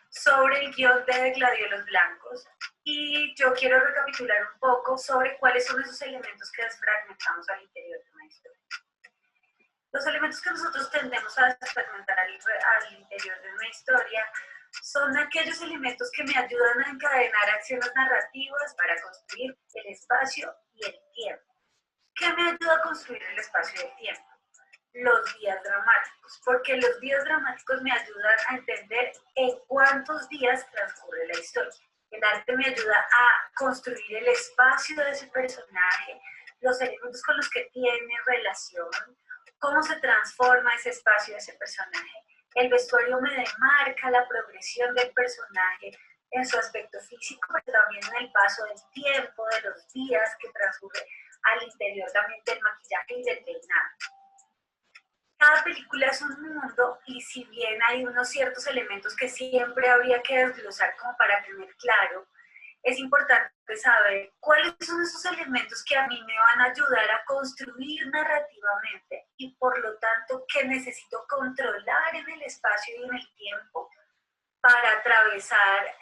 sobre el guión de Gladiolos Blancos y yo quiero recapitular un poco sobre cuáles son esos elementos que desfragmentamos al interior de una historia. Los elementos que nosotros tendemos a desfragmentar al interior de una historia son aquellos elementos que me ayudan a encadenar acciones narrativas para construir el espacio y el tiempo. ¿Qué me ayuda a construir el espacio y el tiempo? Los días dramáticos, porque los días dramáticos me ayudan a entender en cuántos días transcurre la historia. El arte me ayuda a construir el espacio de ese personaje, los elementos con los que tiene relación, cómo se transforma ese espacio de ese personaje. El vestuario me demarca la progresión del personaje en su aspecto físico, pero también en el paso del tiempo, de los días que transcurre al interior también del maquillaje y del peinado. Cada película es un mundo y si bien hay unos ciertos elementos que siempre habría que desglosar como para tener claro, es importante saber cuáles son esos elementos que a mí me van a ayudar a construir narrativamente y por lo tanto que necesito controlar en el espacio y en el tiempo para atravesar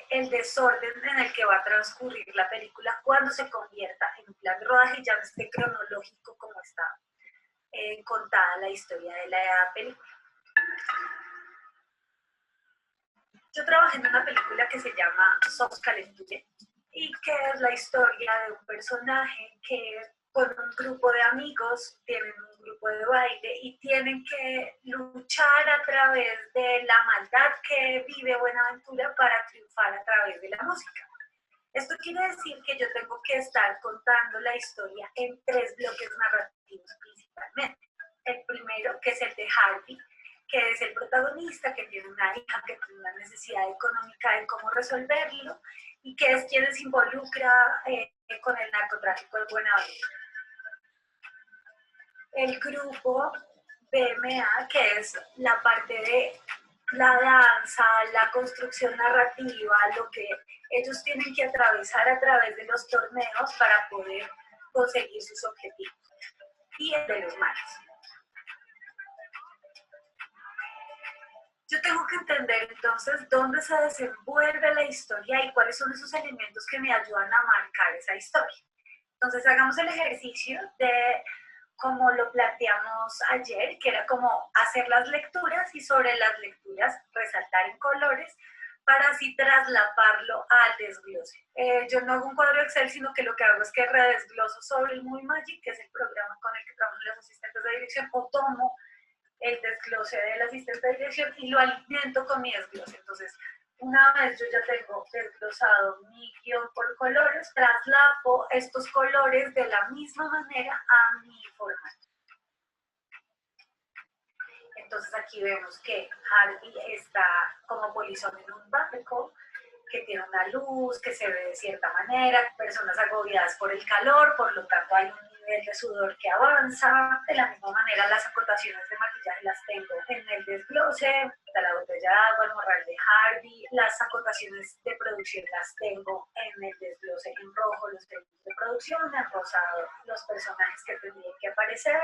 el desorden en el que va a transcurrir la película cuando se convierta en un plan de rodaje ya no esté cronológico como está contada la historia de la película. Yo trabajé en una película que se llama Sos Calenture y que es la historia de un personaje que con un grupo de amigos tienen un grupo de baile y tienen que luchar a través de la maldad que vive Buenaventura para triunfar a través de la música. Esto quiere decir que yo tengo que estar contando la historia en 3 bloques narrativos principalmente. El primero, que es el de Harvey, que es el protagonista, que tiene una hija que tiene una necesidad económica en cómo resolverlo, y que es quien se involucra con el narcotráfico en Buenaventura. El grupo BMA, que es la parte de la danza, la construcción narrativa, lo que ellos tienen que atravesar a través de los torneos para poder conseguir sus objetivos, y el de los malos. Yo tengo que entender entonces dónde se desenvuelve la historia y cuáles son esos elementos que me ayudan a marcar esa historia. Entonces hagamos el ejercicio de como lo planteamos ayer, que era como hacer las lecturas y sobre las lecturas resaltar en colores para así traslaparlo al desglose. Yo no hago un cuadro Excel, sino que lo que hago es que redesgloso sobre el Movie Magic, que es el programa con el que trabajan los asistentes de dirección, o tomo el desglose del asistente de dirección y lo alimento con mi desglose. Entonces, una vez yo ya tengo desglosado mi guión por colores, traslapo estos colores de la misma manera a mi formato. Entonces aquí vemos que Harvey está como polizón en un barco, que tiene una luz, que se ve de cierta manera, personas agobiadas por el calor, por lo tanto hay un nivel de sudor que avanza. De la misma manera las acotaciones de maquillaje las tengo en el desglose, de la botella de agua, el morral de Harvey, las acotaciones de producción las tengo en el desglose en rojo, los términos de producción, en rosado los personajes que tendrían que aparecer.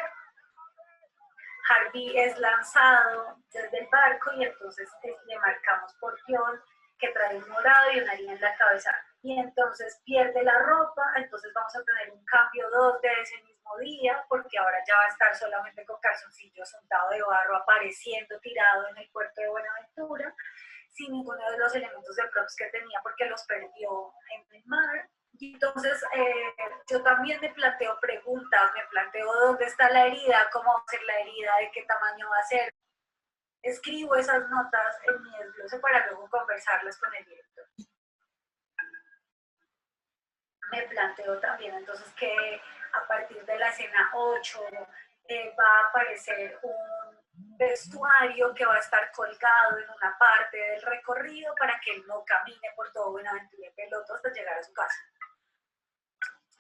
Harvey es lanzado desde el barco y entonces le marcamos por guión que trae un morado y una herida en la cabeza, y entonces pierde la ropa. Entonces vamos a tener un cambio 2 de ese mismo día, porque ahora ya va a estar solamente con calzoncillos untado de barro apareciendo tirado en el puerto de Buenaventura, sin ninguno de los elementos de props que tenía porque los perdió en el mar. Y entonces yo también me planteo preguntas, me planteo dónde está la herida, cómo va a ser la herida, de qué tamaño va a ser. Escribo esas notas en mi desglose para luego conversarlas con el director. Me planteo también entonces que a partir de la escena 8 va a aparecer un vestuario que va a estar colgado en una parte del recorrido para que él no camine por todo Buenaventura en peloto hasta llegar a su casa.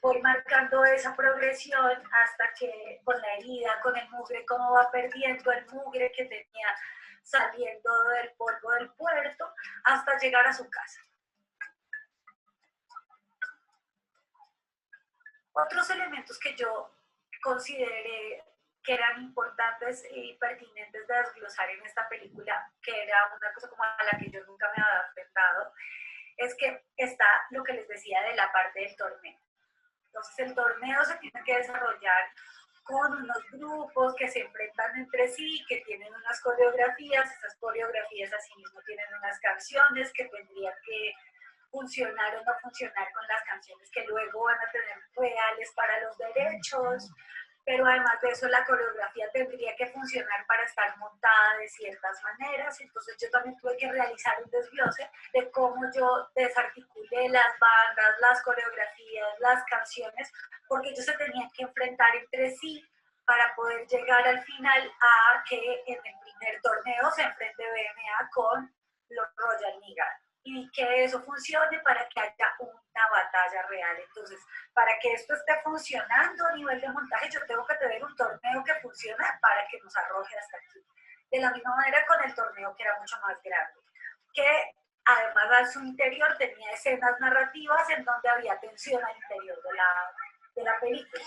Voy marcando esa progresión hasta que con la herida, con el mugre, cómo va perdiendo el mugre que tenía saliendo del polvo del puerto hasta llegar a su casa. Otros elementos que yo consideré que eran importantes y pertinentes de desglosar en esta película, que era una cosa como a la que yo nunca me había enfrentado, es que está lo que les decía de la parte del torneo. Entonces el torneo se tiene que desarrollar con unos grupos que se enfrentan entre sí, que tienen unas coreografías. Esas coreografías asimismo tienen unas canciones que tendrían que funcionar o no funcionar con las canciones que luego van a tener reales para los derechos, pero además de eso la coreografía tendría que funcionar para estar montada de ciertas maneras. Entonces yo también tuve que realizar un desglose de cómo yo desarticulé las bandas, las coreografías, las canciones, porque ellos se tenían que enfrentar entre sí para poder llegar al final a que en el primer torneo se enfrente BMA con los Royal Nigar, y que eso funcione para que haya una batalla real. Entonces, para que esto esté funcionando a nivel de montaje, yo tengo que tener un torneo que funcione para que nos arroje hasta aquí. De la misma manera con el torneo, que era mucho más grande, que además a su interior tenía escenas narrativas en donde había tensión al interior de la película.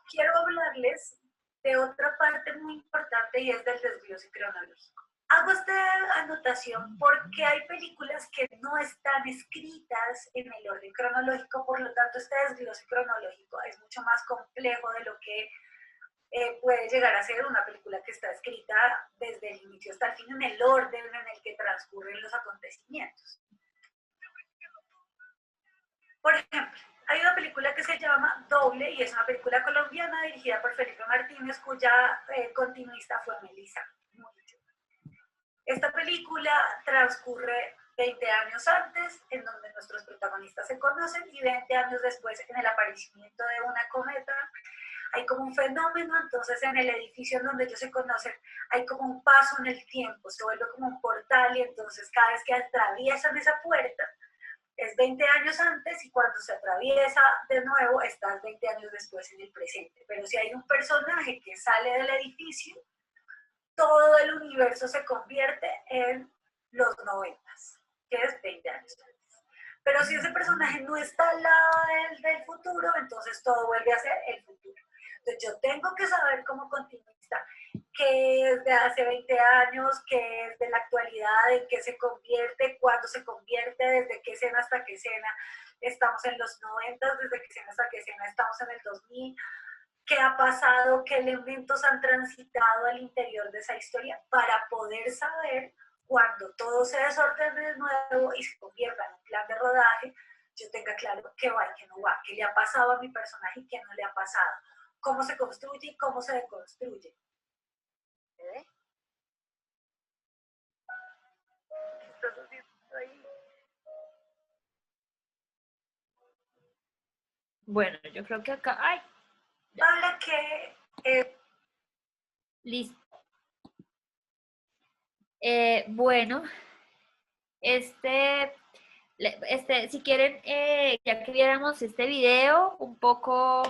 Quiero hablarles de otra parte muy importante y es del desglose cronológico. Hago esta anotación porque hay películas que no están escritas en el orden cronológico, por lo tanto este desglose cronológico es mucho más complejo de lo que puede llegar a ser una película que está escrita desde el inicio hasta el fin en el orden en el que transcurren los acontecimientos. Por ejemplo, hay una película que se llama Doble y es una película colombiana dirigida por Felipe Martínez, cuya continuista fue Melissa. Esta película transcurre 20 años antes, en donde nuestros protagonistas se conocen, y 20 años después, en el aparecimiento de una cometa, hay como un fenómeno, entonces en el edificio en donde ellos se conocen hay como un paso en el tiempo, se vuelve como un portal y entonces cada vez que atraviesan esa puerta es 20 años antes y cuando se atraviesa de nuevo estás 20 años después en el presente. Pero si hay un personaje que sale del edificio, todo el universo se convierte en los 90, que es 20 años antes. Pero si ese personaje no está al lado del futuro, entonces todo vuelve a ser el futuro. Entonces yo tengo que saber como continuista qué es de hace 20 años, qué es de la actualidad, en qué se convierte, cuándo se convierte, desde qué escena hasta qué escena estamos en los 90, desde qué escena hasta qué escena estamos en el 2000, qué ha pasado, qué elementos han transitado al interior de esa historia para poder saber cuando todo se desordene de nuevo y se convierta en un plan de rodaje, yo tenga claro qué va y qué no va, qué le ha pasado a mi personaje y qué no le ha pasado, cómo se construye y cómo se deconstruye. ¿Eh? ¿Qué estás haciendo ahí? Bueno, yo creo que acá... ¡Ay! Habla que... Listo. Bueno, si quieren, ya que viéramos este video, un poco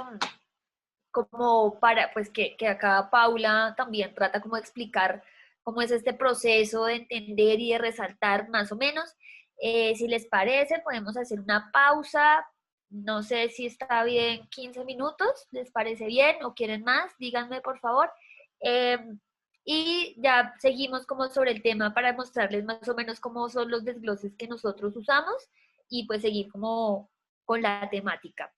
como para, pues que acá Paula también trata como de explicar cómo es este proceso de entender y de resaltar más o menos. Si les parece, podemos hacer una pausa. No sé si está bien 15 minutos, ¿les parece bien o quieren más? Díganme, por favor. Y ya seguimos como sobre el tema para mostrarles más o menos cómo son los desgloses que nosotros usamos y pues seguir como con la temática.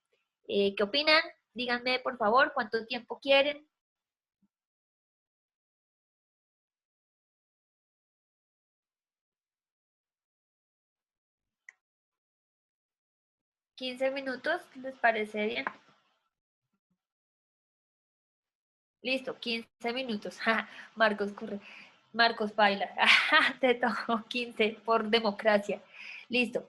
¿Qué opinan? Díganme, por favor, cuánto tiempo quieren. ¿15 minutos? ¿Les parece bien? Listo, 15 minutos. Marcos corre. Marcos baila. Te tocó 15 por democracia. Listo.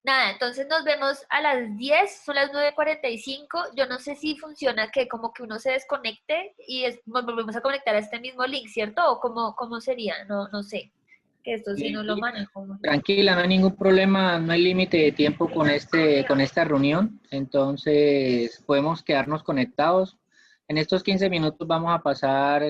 Nada, entonces nos vemos a las 10, son las 9:45. Yo no sé si funciona que como que uno se desconecte y volvemos a conectar a este mismo link, ¿cierto? ¿O cómo sería? No sé. Que esto sí no lo manejo. Tranquila, no hay ningún problema, no hay límite de tiempo con esta reunión, entonces podemos quedarnos conectados. En estos 15 minutos vamos a pasar,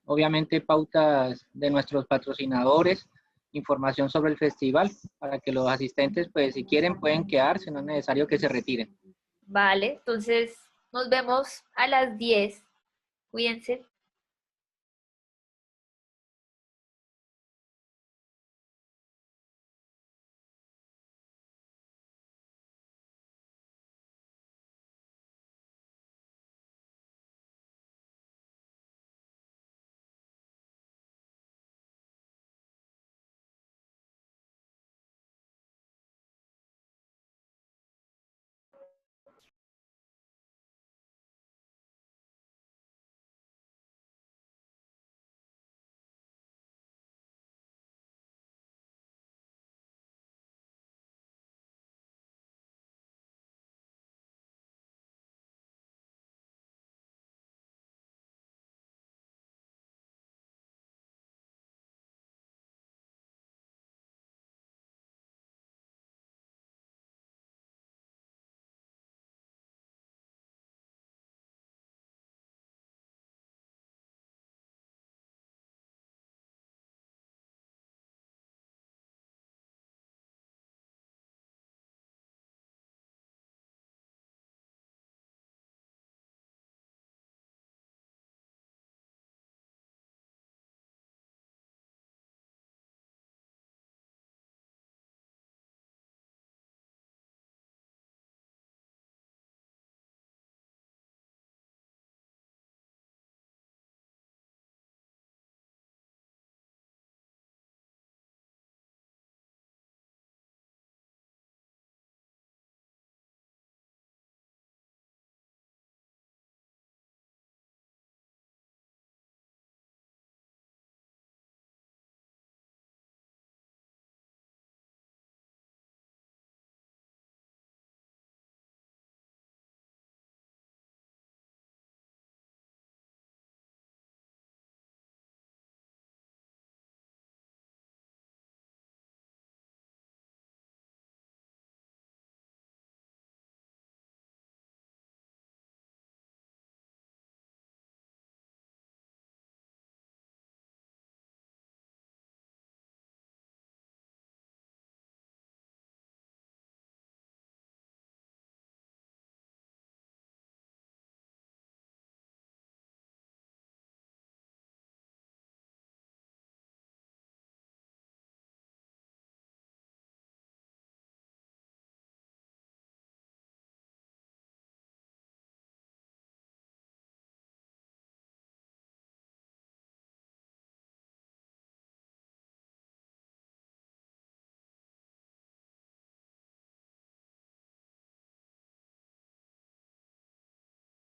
obviamente, pautas de nuestros patrocinadores, información sobre el festival, para que los asistentes, pues, si quieren, pueden quedarse, no es necesario que se retiren. Vale, entonces nos vemos a las 10. Cuídense.